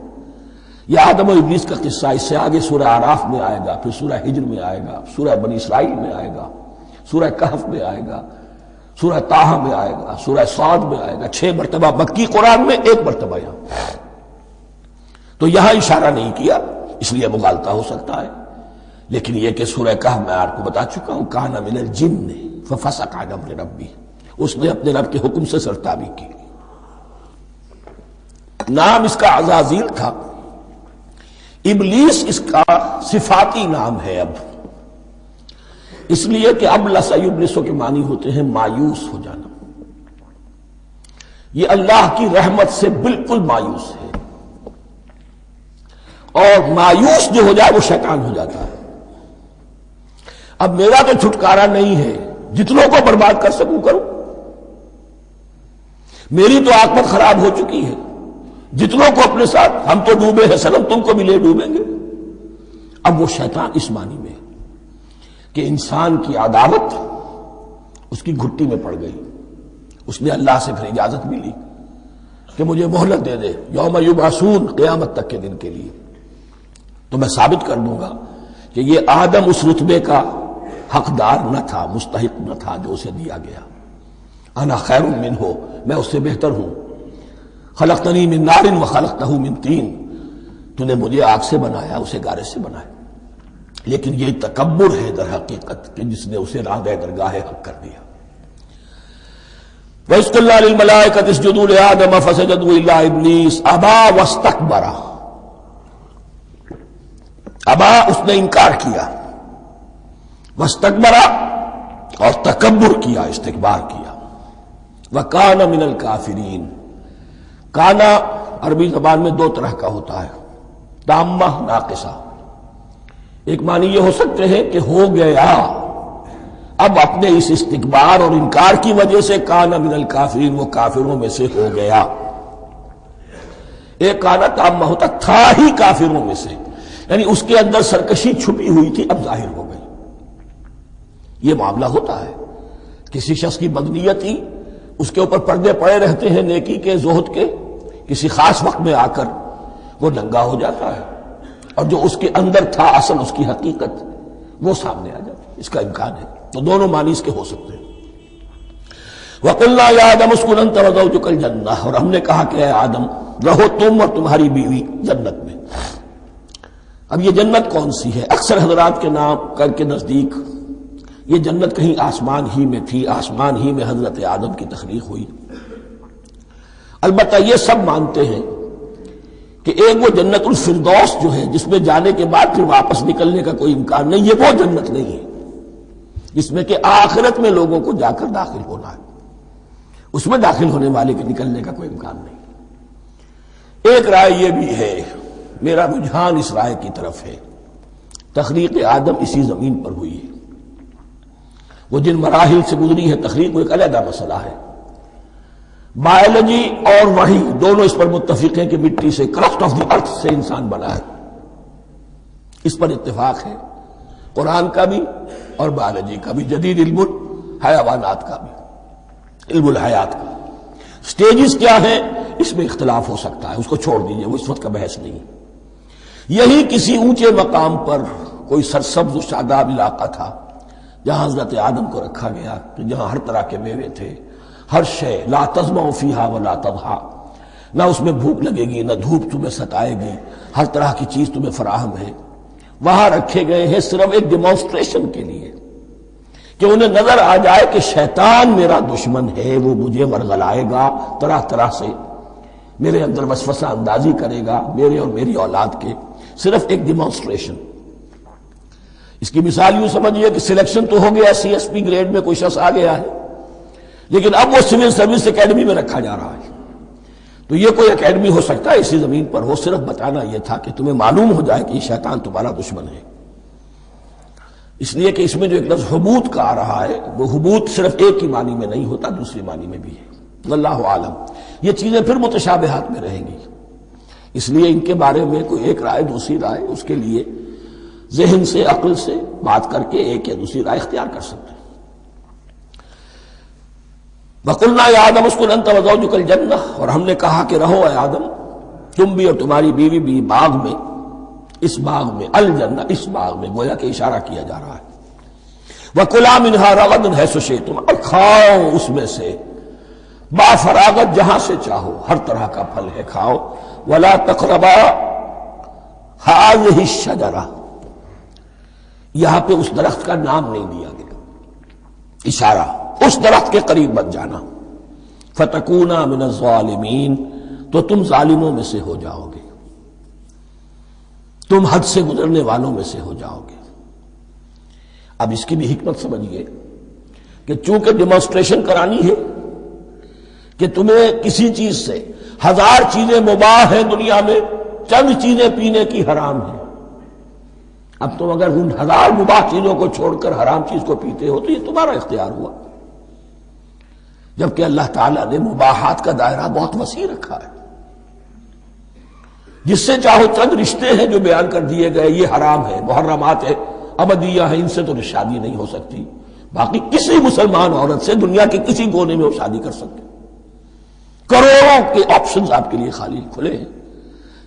یہ آدم و ابلیس کا قصہ اس سے آگے سورہ اعراف میں آئے گا، پھر سورہ ہجر میں آئے گا، سورہ بنی اسرائیل میں آئے گا، سورہ کہف میں آئے گا، سورہ طٰہٰ میں آئے گا، سورہ صاد میں آئے گا، 6 مرتبہ مکی قرآن میں، 1 مرتبہ یہاں۔ تو یہاں اشارہ نہیں کیا، اس لیے مغالطہ ہو سکتا ہے، لیکن یہ کہ سورہ کہف میں آپ کو بتا چکا ہوں کان من الجن ففسق عن امر ربی، اس نے اپنے رب کے حکم سے سرتابی کی۔ نام اس کا عزازیل تھا، ابلیس اس کا صفاتی نام ہے اب، اس لیے کہ اب لسیبلسوں کے معنی ہوتے ہیں مایوس ہو جانا، یہ اللہ کی رحمت سے بالکل مایوس ہے، اور مایوس جو ہو جائے وہ شیطان ہو جاتا ہے۔ اب میرا تو چھٹکارا نہیں ہے، جتنوں کو برباد کر سکوں کروں، میری تو عاقبت خراب ہو چکی ہے، جتنوں کو اپنے ساتھ، ہم تو ڈوبے ہیں صنم، تم کو بھی لے ڈوبیں گے۔ اب وہ شیطان اس معنی میں کہ انسان کی عداوت اس کی گھٹی میں پڑ گئی، اس نے اللہ سے پھر اجازت بھی لی کہ مجھے مہلت دے دے، یوم یبعثون، قیامت تک کے دن کے لیے، تو میں ثابت کر دوں گا کہ یہ آدم اس رتبے کا حقدار نہ تھا، مستحق نہ تھا جو اسے دیا گیا۔ انا خیر منہ، میں اس سے بہتر ہوں، خلقتنی من نار وخلقتہ من طین، تو نے مجھے آگ سے بنایا، اسے گارے سے بنایا۔ لیکن یہ تکبر ہے در حقیقت کہ جس نے اسے راندہ درگاہ حق کر دیا۔ وَإِذْ قُلْنَا لِلْمَلَائِكَةِ اسْجُدُوا لِآدَمَ فَسَجَدُوا إِلَّا إِبْلِيسَ أَبَىٰ وَاسْتَكْبَرَ، ابا اس نے انکار کیا، واستکبر اور تکبر کیا، استکبار کیا، وَكَانَ مِنَ الْكَافِرِينَ۔ کانا عربی زبان میں 2 طرح کا ہوتا ہے، تامہ، ناقصہ۔ ایک معنی یہ ہو سکتے ہیں کہ ہو گیا، اب اپنے اس استکبار اور انکار کی وجہ سے کانا من الکافرین، وہ کافروں میں سے ہو گیا۔ ایک کانا تامہ ہوتا تھا ہی کافروں میں سے، یعنی اس کے اندر سرکشی چھپی ہوئی تھی، اب ظاہر ہو گئی۔ یہ معاملہ ہوتا ہے، کسی شخص کی بدنیتی اس کے اوپر پردے پڑے رہتے ہیں نیکی کے، زہد کے، کسی خاص وقت میں آ کر وہ ننگا ہو جاتا ہے، اور جو اس کے اندر تھا اصل، اس کی حقیقت، وہ سامنے آ جاتی ہے۔ اس کا امکان ہے، تو دونوں معنی اس کے ہو سکتے ہیں۔ وَقُلْنَا يَا آدَمُ اسْكُنْ أَنْتَ وَزَوْجُكَ الْجَنَّةَ، اور ہم نے کہا کہ اے آدم رہو تم اور تمہاری بیوی جنت میں۔ اب یہ جنت کون سی ہے؟ اکثر حضرات کے نام کر کے نزدیک یہ جنت کہیں آسمان ہی میں تھی، آسمان ہی میں حضرت آدم کی تخلیق ہوئی۔ البتہ یہ سب مانتے ہیں کہ ایک وہ جنت الفردوس جو ہے جس میں جانے کے بعد پھر واپس نکلنے کا کوئی امکان نہیں، یہ وہ جنت نہیں ہے جس میں کہ آخرت میں لوگوں کو جا کر داخل ہونا ہے، اس میں داخل ہونے والے کے نکلنے کا کوئی امکان نہیں۔ ایک رائے یہ بھی ہے، میرا رجحان اس رائے کی طرف ہے، تخلیق آدم اسی زمین پر ہوئی ہے، وہ جن مراحل سے گزری ہے تخلیق وہ ایک علیحدہ مسئلہ ہے۔ بایولوجی اور وحی دونوں اس پر متفق ہیں کہ مٹی سے، کرسٹ آف دی ارتھ سے انسان بنا ہے، اس پر اتفاق ہے، قرآن کا بھی اور بایولوجی کا بھی، جدید علم الحیوانات کا بھی، علم الحیات کا۔ سٹیجز کیا ہیں اس میں اختلاف ہو سکتا ہے، اس کو چھوڑ دیجئے، وہ اس وقت کا بحث نہیں ہے۔ یہی کسی اونچے مقام پر کوئی سرسبز و شاداب علاقہ تھا جہاں حضرت آدم کو رکھا گیا، جہاں ہر طرح کے میوے تھے، ہر شے، لا تظمأ فیہا ولا تضحیٰ، نہ اس میں بھوک لگے گی، نہ دھوپ تمہیں ستائے گی، ہر طرح کی چیز تمہیں فراہم ہے، وہاں رکھے گئے ہیں صرف ایک ڈیمانسٹریشن کے لیے کہ انہیں نظر آ جائے کہ شیطان میرا دشمن ہے، وہ مجھے ورغلائے گا، طرح طرح سے میرے اندر وسوسہ اندازی کرے گا، میرے اور میری اولاد کے، صرف ایک ڈیمانسٹریشن۔ اس کی مثال یوں سمجھیے کہ سلیکشن تو ہو گیا، سی ایس پی گریڈ میں کوئی شخص آ گیا ہے، لیکن اب وہ سول سروس اکیڈمی میں رکھا جا رہا ہے۔ تو یہ کوئی اکیڈمی ہو سکتا ہے اسی زمین پر ہو، صرف بتانا یہ تھا کہ تمہیں معلوم ہو جائے کہ یہ شیطان تمہارا دشمن ہے۔ اس لیے کہ اس میں جو ایک لفظ حبوط کا آ رہا ہے، وہ حبوط صرف ایک ہی معنی میں نہیں ہوتا، دوسری معنی میں بھی ہے، واللہ عالم۔ یہ چیزیں پھر متشابہات میں رہیں گی، اس لیے ان کے بارے میں کوئی ایک رائے دوسری رائے، اس کے لیے ذہن سے، عقل سے بات کر کے ایک یا دوسری رائے اختیار کر سکتے ہیں۔ وَقُلْنَا يَا آدَمُ اسْكُنْ أَنْتَ وَزَوْجُكَ الْجَنَّةَ، اور ہم نے کہا کہ رہو اے آدم تم بھی اور تمہاری بیوی بھی باغ میں، اس باغ میں، الجنہ اس باغ میں، گویا کہ اشارہ کیا جا رہا ہے۔ وَكُلَا مِنْهَا رَغَدًا حَيْثُ شِئْتُمْ، اور کھاؤ اس میں سے با فراغت جہاں سے چاہو، ہر طرح کا پھل ہے کھاؤ۔ وَلَا تَقْرَبَا هَٰذِهِ الشَّجَرَةَ، یہاں پہ اس درخت کا نام نہیں دیا گیا، اشارہ اس درخت کے قریب مت جانا، فَتَكُونَا مِنَ الظَّالِمِينَ، تو تم ظالموں میں سے ہو جاؤ گے، تم حد سے گزرنے والوں میں سے ہو جاؤ گے۔ اب اس کی بھی حکمت سمجھیے کہ چونکہ ڈیمانسٹریشن کرانی ہے کہ تمہیں کسی چیز سے، ہزار چیزیں مباح ہیں دنیا میں، چند چیزیں پینے کی حرام ہیں، اب تم اگر ان ہزار مباح چیزوں کو چھوڑ کر حرام چیز کو پیتے ہو تو یہ تمہارا اختیار ہوا، جبکہ اللہ تعالیٰ نے مباحات کا دائرہ بہت وسیع رکھا ہے، جس سے چاہو چند رشتے ہیں جو بیان کر دیے گئے یہ حرام ہے، محرمات ہے، ابدیہ ہیں، ان سے تو شادی نہیں ہو سکتی، باقی کسی مسلمان عورت سے دنیا کے کسی کونے میں وہ شادی کر سکتے، کروڑوں کے آپشنز آپ کے لیے خالی کھلے ہیں،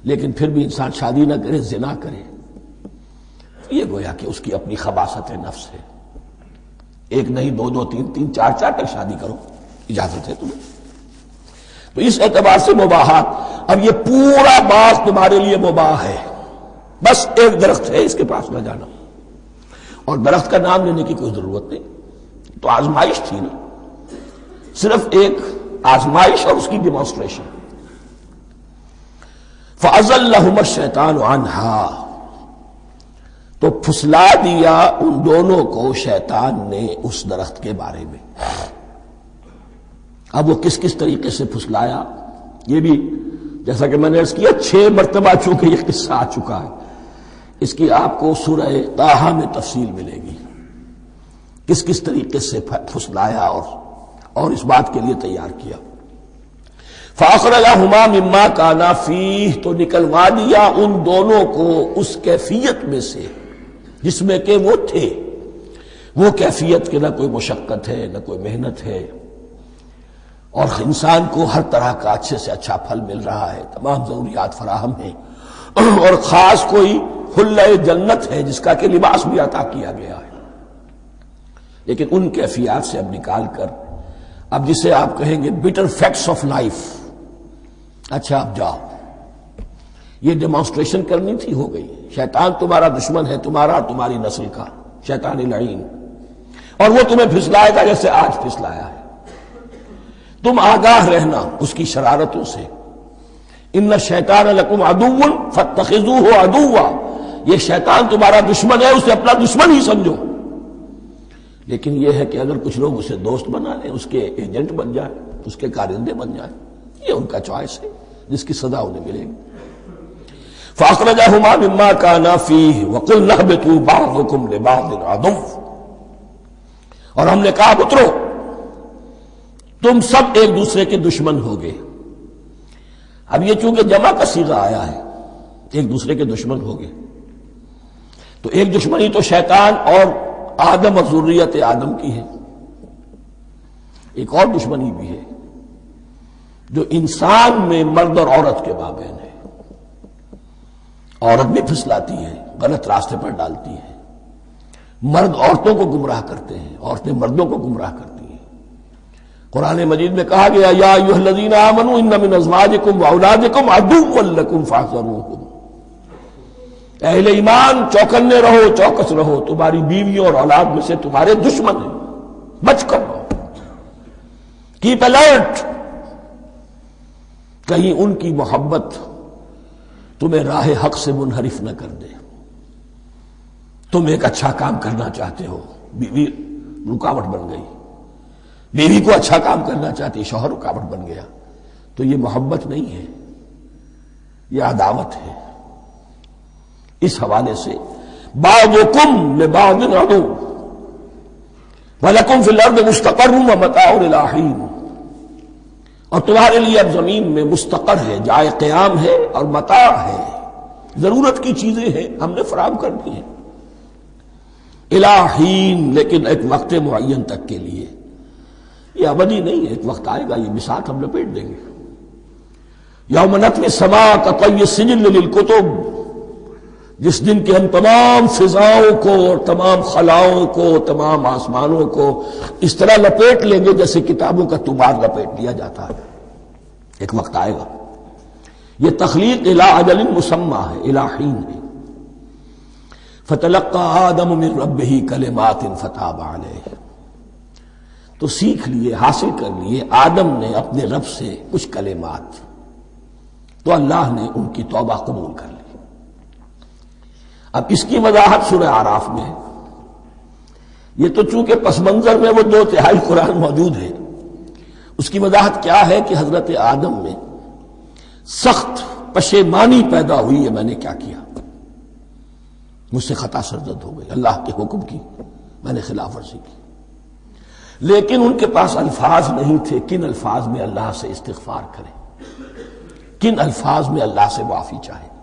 لیکن پھر بھی انسان شادی نہ کرے، زنا کرے، یہ گویا کہ اس کی اپنی خباثت نفس ہے۔ ایک نہیں، دو دو، تین تین، چار چار تک شادی کرو، اجازت ہے تمہیں۔ تو اس اعتبار سے مباحات، اب یہ پورا باغ تمہارے لیے مباح ہے، بس ایک درخت ہے اس کے پاس نہ جانا، اور درخت کا نام لینے کی کوئی ضرورت نہیں، تو آزمائش تھی نا، صرف ایک آزمائش اور اس کی ڈیمانسٹریشن۔ فَأَزَلَّهُمَا الشَّيْطَانُ عَنْهَا، تو پھسلا دیا ان دونوں کو شیطان نے اس درخت کے بارے میں۔ اب وہ کس کس طریقے سے پھسلایا، یہ بھی جیسا کہ میں نے عرض کیا 6 مرتبہ چونکہ یہ قصہ آ چکا ہے، اس کی آپ کو سورہ طٰہٰ میں تفصیل ملے گی، کس کس طریقے سے پھسلایا اور اس بات کے لیے تیار کیا۔ فَأَخْرَجَهُمَا مِمَّا كَانَا فِيهِ، تو نکلوا دیا ان دونوں کو اس کیفیت میں سے جس میں کہ وہ تھے، وہ کیفیت کہ نہ کوئی مشقت ہے، نہ کوئی محنت ہے، اور انسان کو ہر طرح کا اچھے سے اچھا پھل مل رہا ہے، تمام ضروریات فراہم ہیں، اور خاص کوئی حلۂ جنت ہے جس کا کہ لباس بھی عطا کیا گیا ہے، لیکن ان کیفیات سے اب نکال کر، اب جسے آپ کہیں گے بٹر فیکٹس آف لائف، اچھا اب جاؤ، یہ ڈیمانسٹریشن کرنی تھی، ہو گئی، شیطان تمہارا دشمن ہے، تمہارا اور تمہاری نسل کا، شیطان لعین، اور وہ تمہیں پھسلائے گا جیسے آج پھسلایا ہے۔ تم آگاہ رہنا اس کی شرارتوں سے، ان الشیطان لکم عدو فاتخذوہ عدوا، یہ شیطان تمہارا دشمن ہے، اسے اپنا دشمن ہی سمجھو۔ لیکن یہ ہے کہ اگر کچھ لوگ اسے دوست بنا لیں، اس کے ایجنٹ بن جائیں، اس کے کارندے بن جائیں، یہ ان کا چوائس ہے جس کی سزا انہیں ملے گی۔ فَأَخْرَجَهُمَا مِمَّا كَانَا فِيهِ وَقُلْنَا اهْبِطُوا بَعْضُكُمْ لِبَعْضٍ عَدُوٌّ، اور ہم نے کہا اترو، تم سب ایک دوسرے کے دشمن ہوگے۔ اب یہ چونکہ جمع کا صیغہ آیا ہے، ایک دوسرے کے دشمن ہوگے، تو ایک دشمنی تو شیطان اور آدم اور ذریت آدم کی ہے، ایک اور دشمنی بھی ہے جو انسان میں مرد اور عورت کے مابین ہے۔ عورت بھی پھسلاتی ہے، غلط راستے پر ڈالتی ہے، مرد عورتوں کو گمراہ کرتے ہیں، عورتیں مردوں کو گمراہ کرتی ہیں۔ قرآن مجید میں کہا گیا یا ایھا الذین آمنوا ان من ازواجکم واولادکم عدوا لکم فاحذروہم، اہل ایمان چوکنے رہو، چوکس رہو، تمہاری بیویوں اور اولاد میں سے تمہارے دشمن ہیں، بچ کر رہو، کیپ الرٹ، کہیں ان کی محبت تمہیں راہ حق سے منحرف نہ کر دے۔ تم ایک اچھا کام کرنا چاہتے ہو، بیوی رکاوٹ بن گئی، بیوی کو اچھا کام کرنا چاہتی، شوہر رکاوٹ بن گیا، تو یہ محبت نہیں ہے، یہ عداوت ہے۔ اس حوالے سے بعضکم لبعض عدو ولکم فی الارض مستقر ومتاع الی حین، اور تمہارے لیے اب زمین میں مستقر ہے، جائے قیام ہے، اور متاع ہے، ضرورت کی چیزیں ہیں ہم نے فراہم کر دی ہیں، الی حین، لیکن ایک وقت معین تک کے لیے، یہ ابدی نہیں ہے، ایک وقت آئے گا یہ بساط ہم لپیٹ دیں گے۔ یوم نطوی السماء کطی السجل للکتب، جس دن کہ ہم تمام فضاؤں کو اور تمام خلاؤں کو، تمام آسمانوں کو اس طرح لپیٹ لیں گے جیسے کتابوں کا طوبار لپیٹ لیا جاتا ہے۔ ایک وقت آئے گا، یہ تخلیق الی اجل مسمى ہے، الی حین ہے۔ فتلقى آدم من ربہ کلمات فتاب علیہ، تو سیکھ لیے، حاصل کر لیے آدم نے اپنے رب سے کچھ کلمات، تو اللہ نے ان کی توبہ قبول کر لی۔ اب اس کی وضاحت سورہ اعراف میں ہے، یہ تو چونکہ پس منظر میں وہ 2/3 قرآن موجود ہے، اس کی وضاحت کیا ہے کہ حضرت آدم میں سخت پشیمانی پیدا ہوئی ہے، میں نے کیا کیا، مجھ سے خطا سرزد ہو گئی، اللہ کے حکم کی میں نے خلاف ورزی کی، لیکن ان کے پاس الفاظ نہیں تھے کن الفاظ میں اللہ سے استغفار کریں، کن الفاظ میں اللہ سے معافی چاہیں۔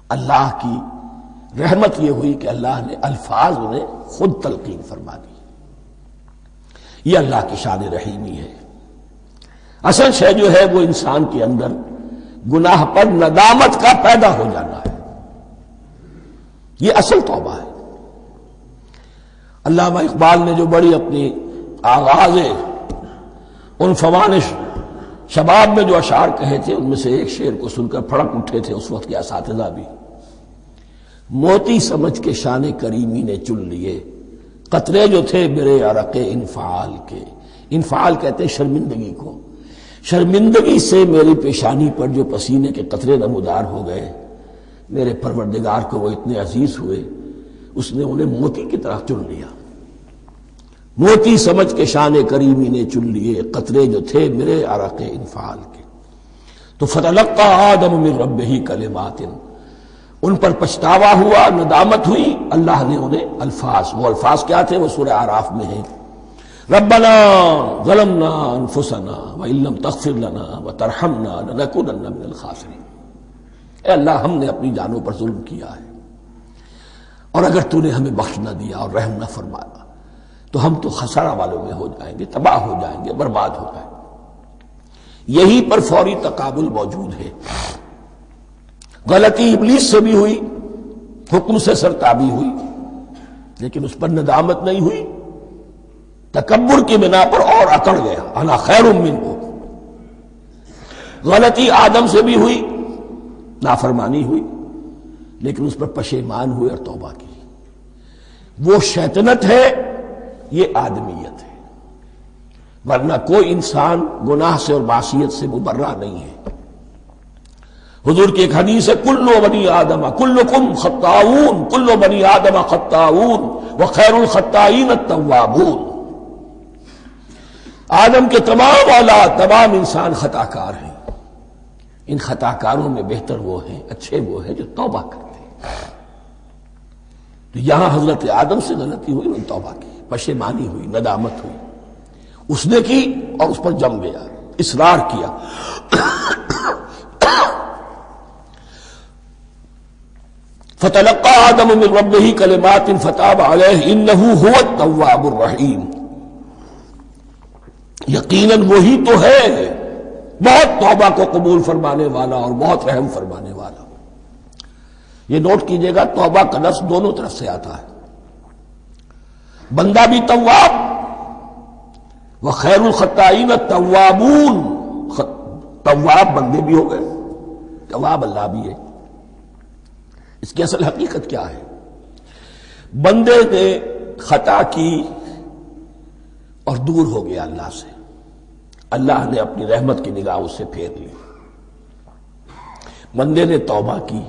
اللہ کی رحمت یہ ہوئی کہ اللہ نے الفاظ انہیں خود تلقین فرما دی، یہ اللہ کی شان رحیمی ہے۔ اصل شے جو ہے وہ انسان کے اندر گناہ پر ندامت کا پیدا ہو جانا ہے، یہ اصل توبہ ہے۔ علامہ اقبال نے جو بڑی اپنی آغاز عنفوان شباب میں جو اشعار کہے تھے، ان میں سے ایک شعر کو سن کر پھڑک اٹھے تھے اس وقت کے اساتذہ بھی، موتی سمجھ کے شان کریمی نے چن لیے قطرے جو تھے میرے عرق انفعال کے، انفعال کہتے ہیں شرمندگی کو، شرمندگی سے میری پیشانی پر جو پسینے کے قطرے نمودار ہو گئے، میرے پروردگار کو وہ اتنے عزیز ہوئے، اس نے انہیں موتی کی طرح چن لیا، موتی سمجھ کے شان کریمی نے چن لیے قطرے جو تھے میرے عرق انفعال کے۔ تو فتلقى آدم من ربہ کلمات، ان پر پچھتاوا ہوا، ندامت ہوئی، اللہ نے انہیں الفاظ، وہ الفاظ کیا تھے وہ سورہ اعراف میں ہیں، ربنا ظلمنا انفسنا وان لم تغفر لنا وترحمنا لنکونن من الخاسرین، اے اللہ ہم نے اپنی جانوں پر ظلم کیا ہے، اور اگر تو نے ہمیں بخش نہ دیا اور رحم نہ فرمایا تو ہم تو خسارہ والوں میں ہو جائیں گے، تباہ ہو جائیں گے، برباد ہو جائیں گے۔ یہی پر فوری تقابل موجود ہے، غلطی ابلیس سے بھی ہوئی، حکم سے سرتابی ہوئی، لیکن اس پر ندامت نہیں ہوئی، تکبر کی بنا پر اور اکڑ گیا، انا خیر منہ۔ غلطی آدم سے بھی ہوئی، نافرمانی ہوئی، لیکن اس پر پشیمان ہوئے اور توبہ کی۔ وہ شیطنت ہے، یہ آدمیت ہے، ورنہ کوئی انسان گناہ سے اور معصیت سے مبرہ نہیں ہے۔ حضور کی ایک حدیث ہے کل بنی آدم کلکم خطاؤون کل بنی آدم خطاؤون وخیر الخطائین التوابون، آدم کے تمام اولاد تمام انسان خطا کار ہیں، ان خطا کاروں میں بہتر وہ ہیں، اچھے وہ ہیں جو توبہ کرتے ہیں۔ تو یہاں حضرت آدم سے غلطی ہوئی، انہوں نے توبہ کی، پشیمانی ہوئی، ندامت ہوئی، اس نے کی اور اس پر جم گیا، اصرار کیا۔ فتلقى آدم من ربه كلمات فتاب عليه انه هو التواب الرحیم، یقیناً وہی تو ہے بہت توبہ کو قبول فرمانے والا اور بہت رحم فرمانے والا۔ یہ نوٹ کیجئے گا، توبہ کا لفظ دونوں طرف سے آتا ہے، بندہ بھی تواب، وخیر الخطائین التوابون، تواب بندے بھی ہو گئے، تواب اللہ بھی ہے۔ اس کی اصل حقیقت کیا ہے؟ بندے نے خطا کی اور دور ہو گیا اللہ سے، اللہ نے اپنی رحمت کی نگاہ اس سے پھیر لی، بندے نے توبہ کی،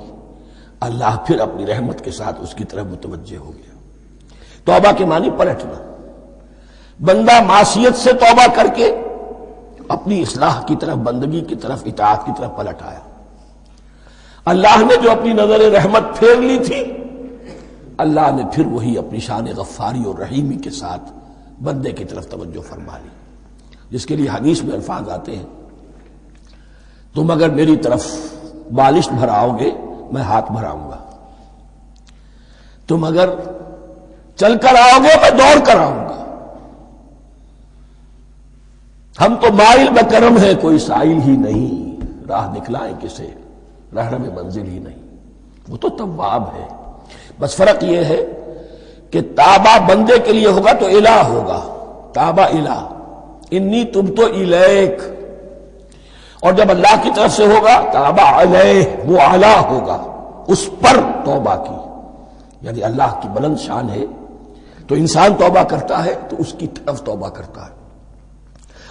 اللہ پھر اپنی رحمت کے ساتھ اس کی طرف متوجہ ہو گیا۔ توبہ کے معنی پلٹنا، بندہ معصیت سے توبہ کر کے اپنی اصلاح کی طرف، بندگی کی طرف، اطاعت کی طرف پلٹ آیا۔ اللہ نے جو اپنی نظر رحمت پھیر لی تھی، اللہ نے پھر وہی اپنی شان غفاری اور رحیمی کے ساتھ بندے کی طرف توجہ فرما لی، جس کے لیے حدیث میں الفاظ آتے ہیں، تم اگر میری طرف بالشت بھراؤ گے میں ہاتھ بھراؤں گا، تم اگر چل کر آؤ گے میں دوڑ کر آؤں گا، ہم تو مائل بکرم ہے کوئی سائل ہی نہیں، راہ دکھلائیں کسے رہنم منزل ہی نہیں، وہ تو تواب ہے۔ بس فرق یہ ہے کہ تابہ بندے کے لیے ہوگا تو الہ ہوگا، تابہ الہ، انی تبت الیک، اور جب اللہ کی طرف سے ہوگا تابہ علیہ، وہ اعلیٰ ہوگا، اس پر توبہ کی، یعنی اللہ کی بلند شان ہے تو انسان توبہ کرتا ہے تو اس کی طرف توبہ کرتا ہے،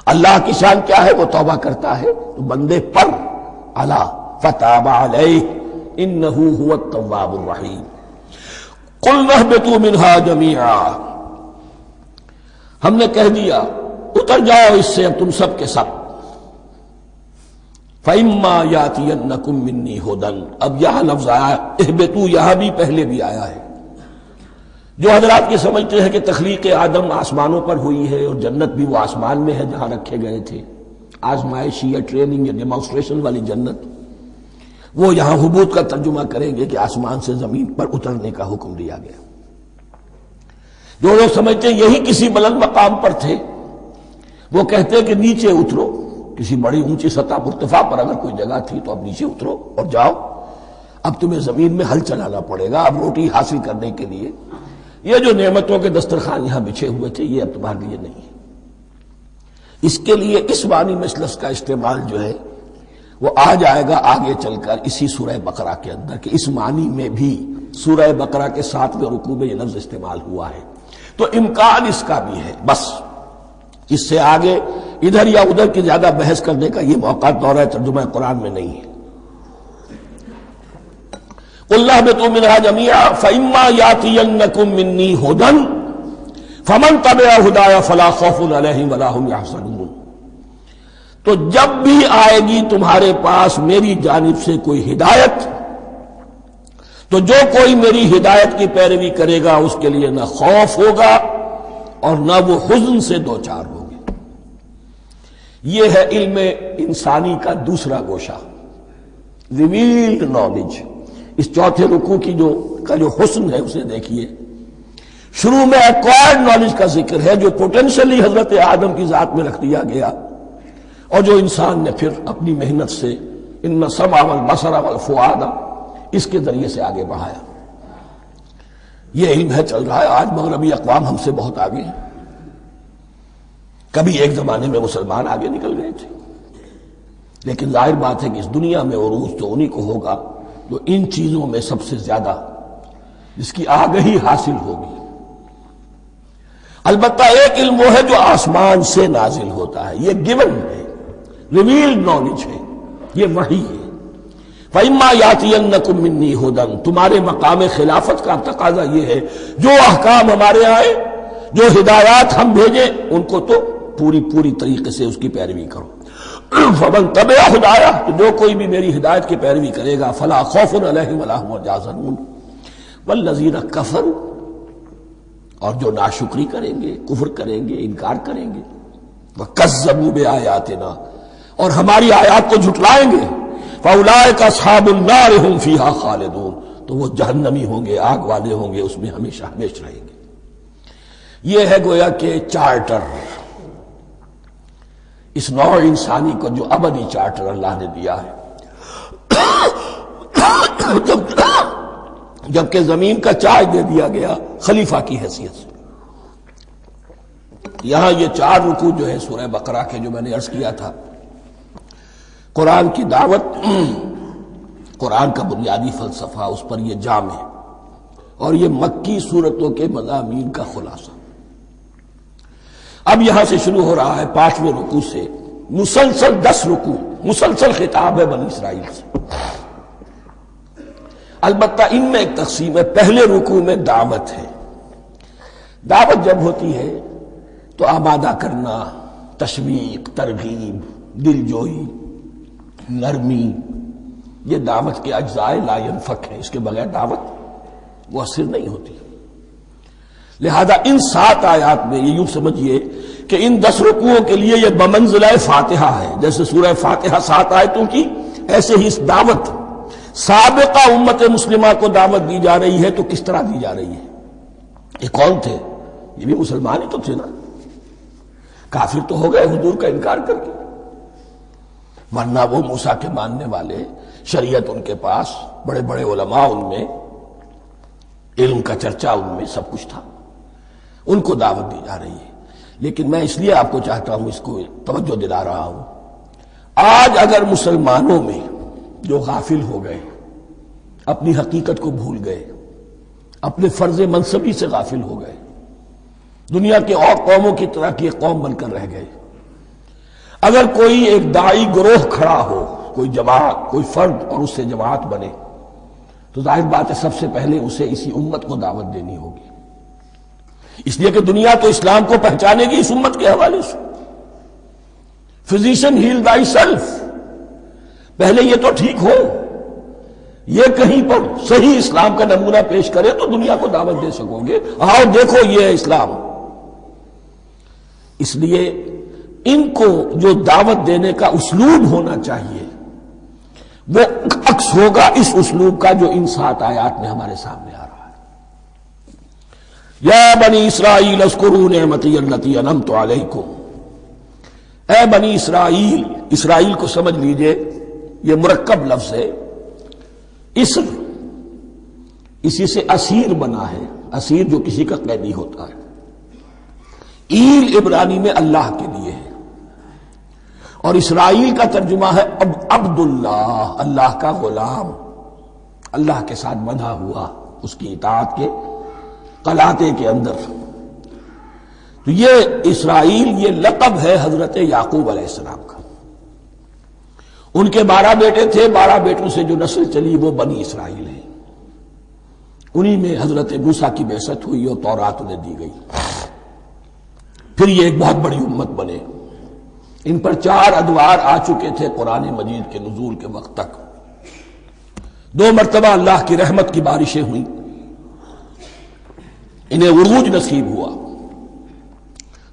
اللہ کی شان کیا ہے، وہ توبہ کرتا ہے تو بندے پر اعلیٰ، فتاب علیہ انہ هو التواب الرحیم۔ قلنا اہبطوا منہا جمیعا، ہم نے کہہ دیا اتر جاؤ اس سے اب تم سب کے سب، فَإِمَّا يَأْتِيَنَّكُم مِّنِّي هُدًى، اب یہاں لفظ آیا اہبطوا، یہاں بھی پہلے بھی آیا ہے۔ جو حضرات یہ سمجھتے ہیں کہ تخلیق آدم آسمانوں پر ہوئی ہے اور جنت بھی وہ آسمان میں ہے جہاں رکھے گئے تھے، آزمائشی یا ٹریننگ یا ڈیمانسٹریشن والی جنت، وہ یہاں حبوط کا ترجمہ کریں گے کہ آسمان سے زمین پر اترنے کا حکم دیا گیا۔ جو لوگ سمجھتے ہیں یہی کسی بلند مقام پر تھے، وہ کہتے ہیں کہ نیچے اترو، کسی بڑی اونچی سطح مرتفع پر اگر کوئی جگہ تھی تو اب نیچے اترو اور جاؤ، اب تمہیں زمین میں ہل چلانا پڑے گا، اب روٹی حاصل کرنے کے لیے یہ جو نعمتوں کے دسترخوان یہاں بچھے ہوئے تھے یہ اب تمہارے لیے نہیں ہے۔ اس کے لیے اس معنی میں اس لفظ کا استعمال جو ہے وہ آ جائے گا آگے چل کر اسی سورہ بقرہ کے اندر، کہ اس معنی میں بھی سورہ بقرہ کے 7ویں رکوع میں یہ لفظ استعمال ہوا ہے، تو امکان اس کا بھی ہے۔ بس اس سے آگے ادھر یا ادھر کی زیادہ بحث کرنے کا یہ موقع دورہ ترجمہ قرآن میں نہیں ہے۔ قُلْ اهْبِطُوا مِنْهَا جَمِيعًا فَإِمَّا يَأْتِيَنَّكُم مِّنِّي هُدًى فَمَن تَبِعَ هُدَايَ فَلَا خَوْفٌ عَلَيْهِمْ وَلَا هُمْ يَحْزَنُونَ، تو جب بھی آئے گی تمہارے پاس میری جانب سے کوئی ہدایت، تو جو کوئی میری ہدایت کی پیروی کرے گا اس کے لیے نہ خوف ہوگا اور نہ وہ حزن سے دوچار ہوگے۔ یہ ہے علم انسانی کا دوسرا گوشہ، ریویلڈ نالج۔ اس چوتھے رکوع کی جو حسن ہے اسے دیکھیے، شروع میں ایکوائرڈ نالج کا ذکر ہے جو پوٹینشلی حضرت آدم کی ذات میں رکھ دیا گیا، اور جو انسان نے پھر اپنی محنت سے ان السمع والبصر والفؤاد اس کے ذریعے سے آگے بڑھایا۔ یہ علم ہے چل رہا ہے، آج مغربی اقوام ہم سے بہت آگے ہیں، کبھی ایک زمانے میں مسلمان آگے نکل گئے تھے، لیکن ظاہر بات ہے کہ اس دنیا میں عروج تو انہی کو ہوگا جو ان چیزوں میں سب سے زیادہ جس کی آگہی حاصل ہوگی۔ البتہ ایک علم وہ ہے جو آسمان سے نازل ہوتا ہے، یہ گیون ہے، ریویلڈ نالج ہے، یہ وحی ہے۔ فَإِمَّا يَأْتِيَنَّكُم مِّنِّي هُدًى، تمہارے مقام خلافت کا تقاضا یہ ہے جو احکام ہمارے آئے، جو ہدایات ہم بھیجیں، ان کو تو پوری طریقے سے اس کی پیروی کرو۔ فَمَن تَبِعَ ہدایا، تو جو کوئی بھی میری ہدایت کی پیروی کرے گا، فَلَا خَوْفٌ عَلَيْهِمْ وَلَا هُمْ يَحْزَنُونَ وَالَّذِينَ كَفَرُوا، اور جو ناشکری کریں گے، کفر کریں گے، انکار کریں گے، وَكَذَّبُوا بِآيَاتِنَا، اور ہماری آیات کو جھٹلائیں گے، فَأُولَٰئِكَ أَصْحَابُ النَّارِ هُمْ فِيهَا خَالِدُونَ، تو وہ جہنمی ہوں گے، آگ والے ہوں گے، اس میں ہمیشہ رہیں گے۔ یہ ہے گویا کہ چارٹر، اس نوع انسانی کو جو ابدی چارٹر اللہ نے دیا ہے۔ جبکہ زمین کا چارج دے دیا گیا خلیفہ کی حیثیت سے۔ یہاں یہ 4 رکوع جو ہے سورہ بقرہ کے، جو میں نے عرض کیا تھا، قرآن کی دعوت، قرآن کا بنیادی فلسفہ، اس پر یہ جام ہے، اور یہ مکی صورتوں کے مضامین کا خلاصہ۔ اب یہاں سے شروع ہو رہا ہے 5ویں رکوع سے مسلسل 10 رکوع، مسلسل خطاب ہے بنی اسرائیل سے۔ البتہ ان میں ایک تقسیم ہے، پہلے رکوع میں دعوت ہے۔ دعوت جب ہوتی ہے تو آمادہ کرنا، تشویق، ترغیب، دل جوئی، نرمی، یہ دعوت کے اجزاء لا ينفک ہیں، اس کے بغیر دعوت مؤثر نہیں ہوتی۔ لہذا ان 7 آیات میں یہ یوں سمجھیے کہ ان 10 رکوعوں کے لیے یہ بمنزلہ فاتحہ ہے، جیسے سورہ فاتحہ 7 آیتوں کی، ایسے ہی اس دعوت سابقہ امت مسلمہ کو دعوت دی جا رہی ہے۔ تو کس طرح دی جا رہی ہے؟ یہ کون تھے؟ یہ بھی مسلمان ہی تو تھے نا، کافر تو ہو گئے حضور کا انکار کر کے، ورنہ وہ موسیٰ کے ماننے والے، شریعت ان کے پاس، بڑے بڑے علماء ان میں، علم کا چرچا ان میں، سب کچھ تھا، ان کو دعوت دی جا رہی ہے۔ لیکن میں اس لیے آپ کو چاہتا ہوں، اس کو توجہ دلا رہا ہوں، آج اگر مسلمانوں میں جو غافل ہو گئے، اپنی حقیقت کو بھول گئے، اپنے فرض منصبی سے غافل ہو گئے، دنیا کے اور قوموں کی طرح کی ایک قوم بن کر رہ گئے، اگر کوئی ایک داعی گروہ کھڑا ہو، کوئی جماعت، کوئی فرد، اور اس سے جماعت بنے، تو ظاہر بات ہے سب سے پہلے اسے اسی امت کو دعوت دینی ہوگی، اس لیے کہ دنیا تو اسلام کو پہچانے گی اس امت کے حوالے سے۔ فزیشن ہیل تھائی سیلف، پہلے یہ تو ٹھیک ہو، یہ کہیں پر صحیح اسلام کا نمونہ پیش کرے تو دنیا کو دعوت دے سکو گے، آؤ دیکھو یہ ہے اسلام۔ اس لیے ان کو جو دعوت دینے کا اسلوب ہونا چاہیے وہ عکس ہوگا اس اسلوب کا جو ان 7 آیات میں ہمارے سامنے آ رہا ہے۔ یا بنی اسرائیل اذکروا نعمتی التی انعمت علیکم، اے بنی اسرائیل، اسرائیل کو سمجھ لیجئے یہ مرکب لفظ ہے، اسر اسی سے اسیر بنا ہے، اسیر جو کسی کا قیدی ہوتا ہے، ایل عبرانی میں اللہ کے لیے ہے، اور اسرائیل کا ترجمہ ہے عبداللہ، اللہ کا غلام، اللہ کے ساتھ بندھا ہوا، اس کی اطاعت کے قلاتے کے اندر۔ تو یہ اسرائیل یہ لقب ہے حضرت یعقوب علیہ السلام کا، ان کے 12 بیٹے تھے، 12 بیٹوں سے جو نسل چلی وہ بنی اسرائیل ہے، انہی میں حضرت موسیٰ کی بعثت ہوئی اور تورات انہیں دی گئی، پھر یہ ایک بہت بڑی امت بنے۔ ان پر 4 ادوار آ چکے تھے قرآن مجید کے نزول کے وقت تک، 2 مرتبہ اللہ کی رحمت کی بارشیں ہوئیں، انہیں عروج نصیب ہوا،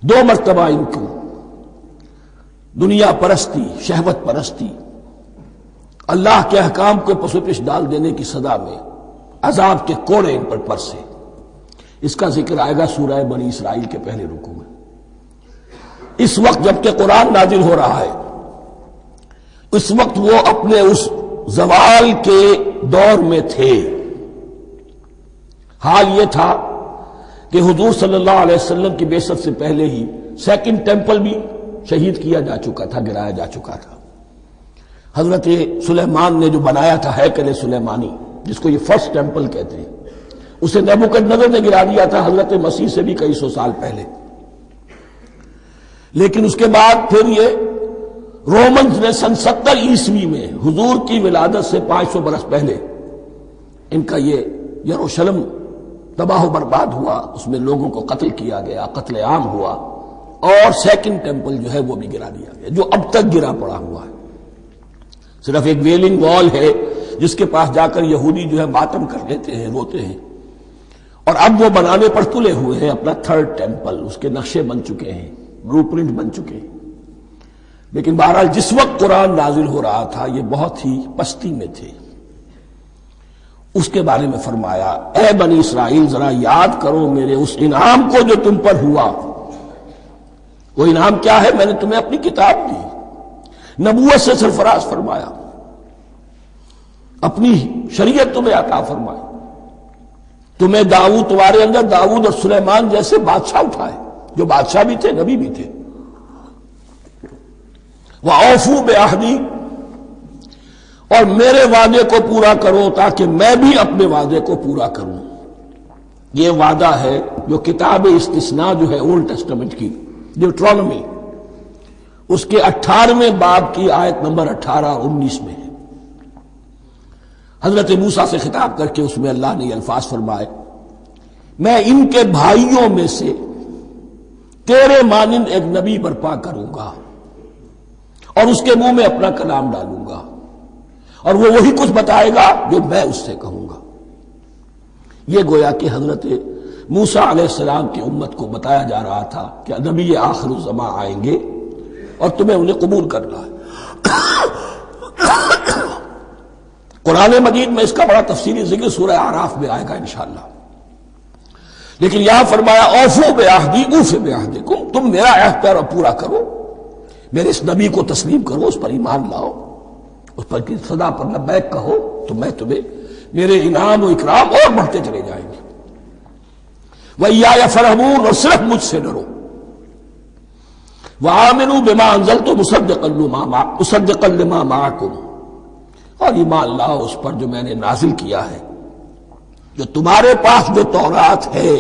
2 مرتبہ ان کو دنیا پرستی، شہوت پرستی، اللہ کے احکام کو پس و پیش ڈال دینے کی سزا میں عذاب کے کوڑے ان پر برسے۔ اس کا ذکر آئے گا سورہ بنی اسرائیل کے پہلے رکوع میں۔ اس وقت جب کہ قرآن نازل ہو رہا ہے، اس وقت وہ اپنے اس زوال کے دور میں تھے۔ حال یہ تھا کہ حضور صلی اللہ علیہ وسلم کی بعثت سے پہلے ہی 2nd ٹیمپل بھی شہید کیا جا چکا تھا، گرایا جا چکا تھا۔ حضرت سلیمان نے جو بنایا تھا ہیکل سلیمانی، جس کو یہ 1st ٹیمپل کہتے ہیں، اسے نبوکدنضر نے گرا دیا تھا حضرت مسیح سے بھی کئی 100 سال پہلے۔ لیکن اس کے بعد پھر یہ رومنز نے سن 70 عیسوی میں حضور کی ولادت سے 500 برس پہلے ان کا یہ یروشلم تباہ و برباد ہوا، اس میں لوگوں کو قتل کیا گیا، قتل عام ہوا، اور سیکنڈ ٹیمپل جو ہے وہ بھی گرا دیا گیا، جو اب تک گرا پڑا ہوا ہے۔ صرف ایک ویلنگ وال ہے جس کے پاس جا کر یہودی جو ہے ماتم کر لیتے ہیں، روتے ہیں، اور اب وہ بنانے پر تلے ہوئے ہیں اپنا تھرڈ ٹیمپل، اس کے نقشے بن چکے ہیں، بلو پرنٹ بن چکے ہیں۔ لیکن بہرحال جس وقت قرآن نازل ہو رہا تھا یہ بہت ہی پستی میں تھے۔ اس کے بارے میں فرمایا، اے بنی اسرائیل ذرا یاد کرو میرے اس انعام کو جو تم پر ہوا۔ وہ انعام کیا ہے؟ میں نے تمہیں اپنی کتاب دی، نبوت سے سرفراز فرمایا، اپنی شریعت تمہیں عطا فرمائی، تمہیں داؤد، تمہارے اندر داؤد اور سلیمان جیسے بادشاہ اٹھائے جو بادشاہ بھی تھے، نبی بھی تھے۔ وَأَوْفُوا بِعَهْدِي، اور میرے وعدے کو پورا کرو تاکہ میں بھی اپنے وعدے کو پورا کروں۔ یہ وعدہ ہے جو کتاب استثناء جو ہے اولڈ ٹیسٹمنٹ کی، ڈیوٹرونومی، اس کے 18ویں باب کی آیت نمبر 18 اور 19 میں ہے۔ حضرت موسیٰ سے خطاب کر کے اس میں اللہ نے یہ الفاظ فرمائے، میں ان کے بھائیوں میں سے تیرے مانند ایک نبی برپا کروں گا اور اس کے منہ میں اپنا کلام ڈالوں گا، اور وہ وہی کچھ بتائے گا جو میں اس سے کہوں گا۔ یہ گویا کہ حضرت موسیٰ علیہ السلام کی امت کو بتایا جا رہا تھا کہ نبی آخر الزماں آئیں گے اور تمہیں انہیں قبول کرنا ہے۔ قرآن مجید میں اس کا بڑا تفصیلی ذکر سورہ اعراف میں آئے گا انشاءاللہ، لیکن یہاں فرمایا اوفوا بعہدی اوف بعہدکم، تم میرا عہد پورا کرو، میرے اس نبی کو تسلیم کرو، اس پر ایمان لاؤ، اس پر کی صدا پر لبیک کہو، تو میں تمہیں میرے انعام و اکرام اور بڑھتے چلے جائیں گے۔ وَإِيَّايَ فَارْهَبُونِ، اور صرف مجھ سے ڈرو۔ وَآمِنُوا بِمَا أَنزَلْتُ مُصَدِّقًا لِمَا مَعَكُمْ، اور ایمان لاؤ اس پر جو میں نے نازل کیا ہے، جو تمہارے پاس جو تورات ہے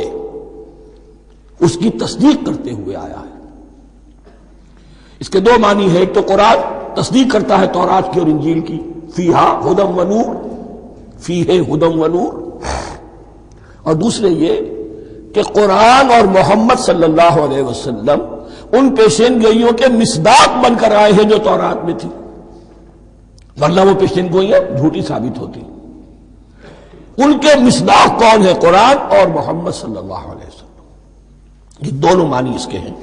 اس کی تصدیق کرتے ہوئے آیا ہے۔ اس کے دو معنی ہے، ایک تو قرآن تصدیق کرتا ہے تورات کی اور انجیل کی، فیہا ھدی ونور، فیہ ھدی ونور، اور دوسرے یہ کہ قرآن اور محمد صلی اللہ علیہ وسلم ان پیشین گوئیوں کے مصداق بن کر آئے ہیں جو تورات میں تھی، ورنہ وہ پیشین گوئیاں جھوٹی ثابت ہوتی۔ ان کے مصداق کون ہے؟ قرآن اور محمد صلی اللہ علیہ وسلم، یہ دونوں معنی اس کے ہیں۔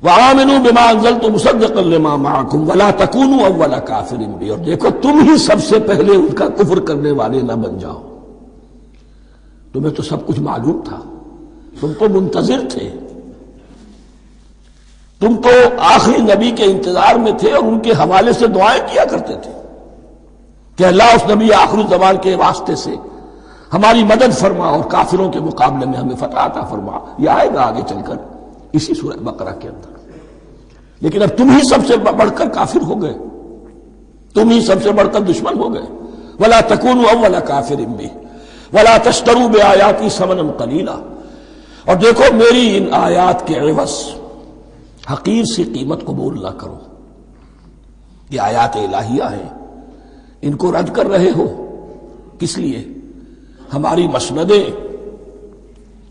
وَآمِنُوا بِمَا أَنزَلْتُ مُصَدِّقًا لِمَا مَعَكُمْ وَلَا تَكُونُوا أَوَّلَ كَافِرٍ بِهِ، اور دیکھو تم ہی سب سے پہلے ان کا کفر کرنے والے نہ بن جاؤ۔ تمہیں تو سب کچھ معلوم تھا، تم تو منتظر تھے، تم تو آخری نبی کے انتظار میں تھے اور ان کے حوالے سے دعائیں کیا کرتے تھے کہ اللہ اس نبی آخری زمان کے واسطے سے ہماری مدد فرما اور کافروں کے مقابلے میں ہمیں فتح عطا فرما۔ یہ آئے گا آگے چل کر اسی سورہ بقرہ کے اندر۔ لیکن اب تم ہی سب سے بڑھ کر کافر ہو گئے، تم ہی سب سے بڑھ کر دشمن ہو گئے۔ وَلَا تَكُونُوا أَوَّلَ كَافِرٍ بِهِ وَلَا تَشْتَرُوا بِآيَاتِي ثَمَنًا قَلِيلًا، اور دیکھو میری ان آیات کے عوض حقیر سی قیمت قبول نہ کرو۔ یہ آیات الہیہ ہیں، ان کو رد کر رہے ہو کس لیے؟ ہماری مسندیں،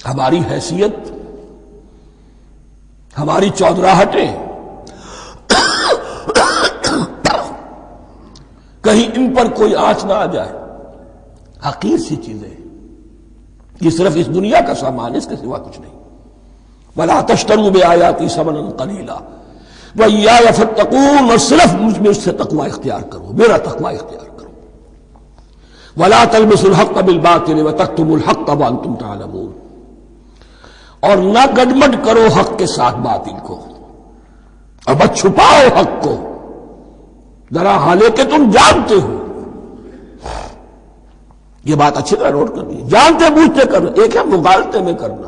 ہماری حیثیت، ہماری چودراہٹیں، کہیں ان پر کوئی آنچ نہ آ جائے۔ حقیر سی چیزیں، یہ صرف اس دنیا کا سامان، اس کے سوا کچھ نہیں۔ وَلَا تَشْتَرُوا بِآيَاتِي ثَمَنًا قَلِيلًا وَإِيَّايَ فَاتَّقُونِ، اور صرف مجھ سے تقوی اختیار کرو، میرا تقوی اختیار کرو۔ وَلَا تَلْبِسُوا الْحَقَّ بِالْبَاطِلِ وَتَكْتُمُوا الْحَقَّ وَأَنْتُمْ تَعْلَمُونَ، اور نہ گڈمڈ کرو حق کے ساتھ باطل کو، اور مت چھپاؤ حق کو، ذرا حالانکہ تم جانتے ہو۔ یہ بات اچھی طرح نوٹ کرنی ہے، جانتے بوجھتے کرنا، ایک ہے مغالطے میں کرنا،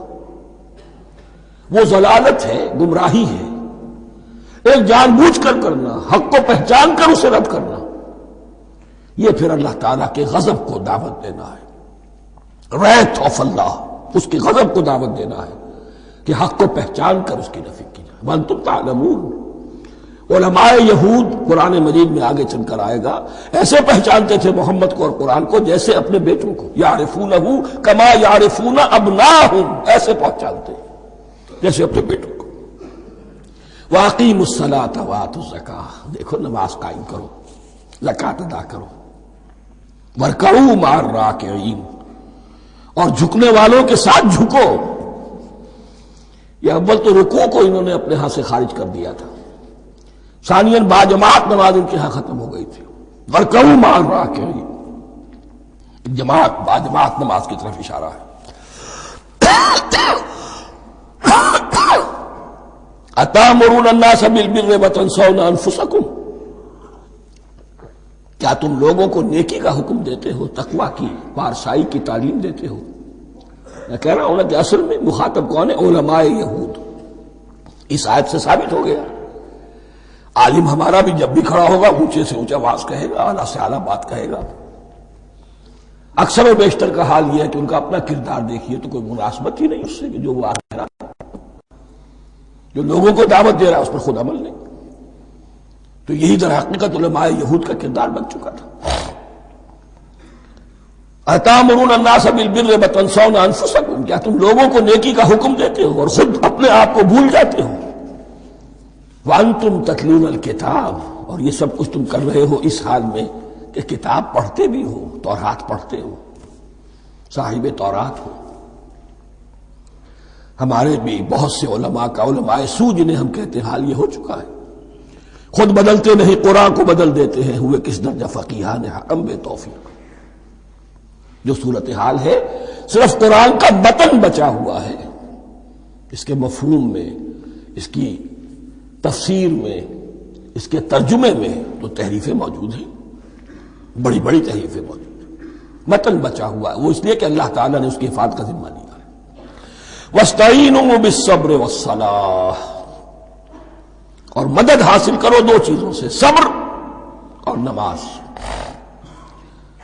وہ ضلالت ہے، گمراہی ہے۔ ایک جان بوجھ کر کرنا، حق کو پہچان کر اسے رد کرنا، یہ پھر اللہ تعالیٰ کے غضب کو دعوت دینا ہے، wrath of اللہ، اس کے غضب کو دعوت دینا ہے کہ حق کو پہچان کر اس کی نفی کی جائے۔ وَأَنْتُمْ تَعْلَمُونَ، علماء یہود قرآن مجید میں آگے چل کر آئے گا ایسے پہچانتے تھے محمد کو اور قرآن کو جیسے اپنے بیٹوں کو، یعرفونہ کما یعرفون ابناہم، ایسے پہچانتے جیسے اپنے بیٹوں کو۔ واقیموا الصلاۃ وآتوا الزکاۃ، دیکھو نماز قائم کرو، زکوٰۃ ادا کرو، وارکعوا مع الراکعین، اور جھکنے والوں کے ساتھ جھکو۔ یہ اول تو رکوع کو انہوں نے اپنے ہاں سے خارج کر دیا تھا، ثانیاً باجماعت نماز ان کے ہاں ختم ہو گئی تھی۔ وارکعوا مع الراکعین، جماعت باجماعت نماز کی طرف اشارہ ہے۔ اتامرون الناس بالبر وتنسون انفسکم، کیا تم لوگوں کو نیکی کا حکم دیتے ہو، تقوی کی، پارسائی کی تعلیم دیتے ہو؟ میں کہہ رہا ہوں نا کہ اصل میں مخاطب کون ہے؟ علماء یہود۔ اس آیت سے ثابت ہو گیا عالم ہمارا بھی جب بھی کھڑا ہوگا اونچے سے اونچا آواز کہے گا، اعلیٰ سے اعلیٰ بات کہے گا۔ اکثر و بیشتر کا حال یہ ہے کہ ان کا اپنا کردار دیکھیے تو کوئی مناسبت ہی نہیں اس سے کہ جو وہ آگے رہا، جو لوگوں کو دعوت دے رہا ہے اس پر خود عمل نہیں۔ تو یہی در حقیقت علماء یہود کا کردار بن چکا تھا۔ اتامرون الناس بالبر وتنسون انفسکم، کیا تم لوگوں کو نیکی کا حکم دیتے ہو اور خود اپنے آپ کو بھول جاتے ہو؟ وانتم تتلون الکتاب، اور یہ سب کچھ تم کر رہے ہو اس حال میں کہ کتاب پڑھتے بھی ہو، تورات پڑھتے ہو، صاحب تورات ہو۔ ہمارے بھی بہت سے علماء کا، علماء سو جنہیں ہم کہتے ہیں، حال یہ ہو چکا ہے، خود بدلتے نہیں قرآن کو بدل دیتے ہیں، ہوئے کس درجہ فقیہان حکم بے توفیق۔ جو صورتحال ہے صرف قرآن کا متن بچا ہوا ہے، اس کے مفہوم میں، اس کی تفسیر میں، اس کے ترجمے میں تو تحریفیں موجود ہیں، بڑی بڑی تحریفیں موجود ہیں، متن بچا ہوا ہے، وہ اس لیے کہ اللہ تعالیٰ نے اس کی حفاظت کا ذمہ لیا ہے۔ وَاسْتَعِینُوا بِالصَّبْرِ وَالصَّلَاةِ، اور مدد حاصل کرو دو چیزوں سے، صبر اور نماز۔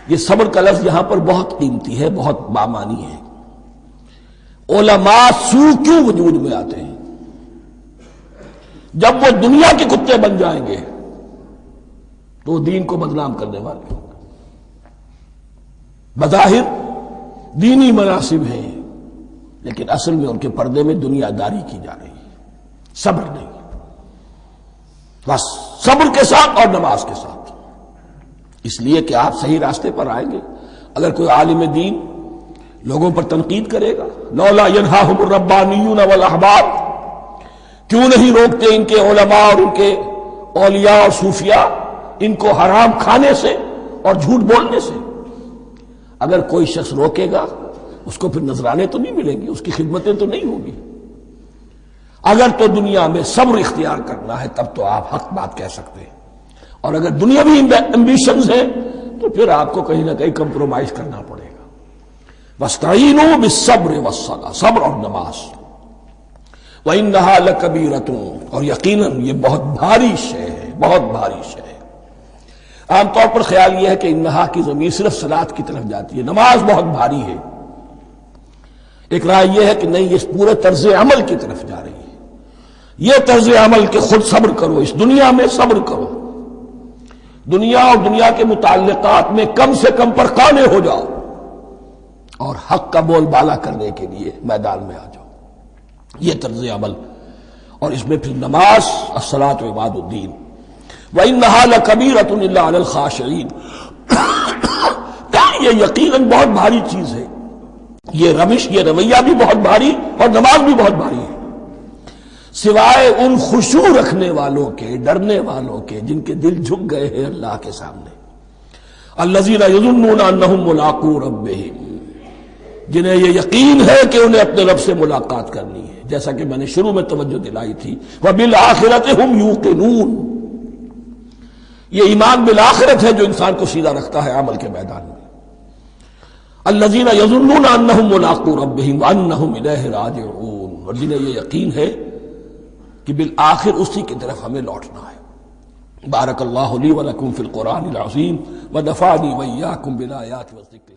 یہ صبر کا لفظ یہاں پر بہت قیمتی ہے، بہت بامانی ہے۔ علماء سو کیوں وجود میں آتے ہیں؟ جب وہ دنیا کے کتے بن جائیں گے تو وہ دین کو بدنام کرنے والے ہوں گے۔ بظاہر دینی مناسب ہیں لیکن اصل میں ان کے پردے میں دنیا داری کی جا رہی ہے، صبر نہیں۔ بس صبر کے ساتھ اور نماز کے ساتھ، اس لیے کہ آپ صحیح راستے پر آئیں گے۔ اگر کوئی عالم دین لوگوں پر تنقید کرے گا، لولا ینہاہم الربانیون والاحبار، کیوں نہیں روکتے ان کے علماء اور ان کے اولیاء اور صوفیاء ان کو حرام کھانے سے اور جھوٹ بولنے سے؟ اگر کوئی شخص روکے گا اس کو پھر نذرانے تو نہیں ملیں گے، اس کی خدمتیں تو نہیں ہوگی۔ اگر تو دنیا میں صبر اختیار کرنا ہے تب تو آپ حق بات کہہ سکتے ہیں، اور اگر دنیاوی ایمبیشنز ہیں تو پھر آپ کو کہیں نہ کہیں کمپرومائز کرنا پڑے گا۔ وَاسْتَعِینُوا بِالصَّبْرِ وَالصَّلَاةِ، صبر اور نماز۔ وَإِنَّهَا لَكَبِیرَةٌ، اور یقیناً یہ بہت بھاری شے ہے، بہت بھاری شے ہے۔ عام طور پر خیال یہ ہے کہ انہا کی ضمیر صرف صلاۃ کی طرف جاتی ہے، نماز بہت بھاری ہے۔ ایک رائے یہ ہے کہ نہیں، یہ پورے طرز عمل کی طرف جا رہی ہے، یہ طرز عمل کہ خود صبر کرو، اس دنیا میں صبر کرو، دنیا اور دنیا کے متعلقات میں کم سے کم پر قانے ہو جاؤ، اور حق کا بول بالا کرنے کے لیے میدان میں آ جاؤ، یہ طرز عمل۔ اور اس میں پھر نماز، الصلاۃ عماد الدین۔ وَإِنَّهَا لَكَبِيرَةٌ إِلَّا عَلَى الْخَاشِعِينَ، یہ یقیناً بہت بھاری چیز ہے، یہ روش، یہ رویہ بھی بہت بھاری اور نماز بھی بہت بھاری ہے، سوائے ان خشوع رکھنے والوں کے، ڈرنے والوں کے، جن کے دل جھک گئے ہیں اللہ کے سامنے۔ الذین یظنون انہم ملاقو ربہم، جنہیں یہ یقین ہے کہ انہیں اپنے رب سے ملاقات کرنی ہے، جیسا کہ میں نے شروع میں توجہ دلائی تھی، وبالآخرۃ ہم یوقنون، یہ ایمان بالآخرت ہے جو انسان کو سیدھا رکھتا ہے عمل کے میدان میں۔ الذین یظنون انہم ملاقو ربہم وانہم الیہ راجعون، اور جنہیں یہ یقین ہے کہ بالآخر اسی کی طرف ہمیں لوٹنا ہے۔ بارک اللہ لی ولکم فی القرآن العظیم ونفعنی وإیاکم بالآیات والذکر۔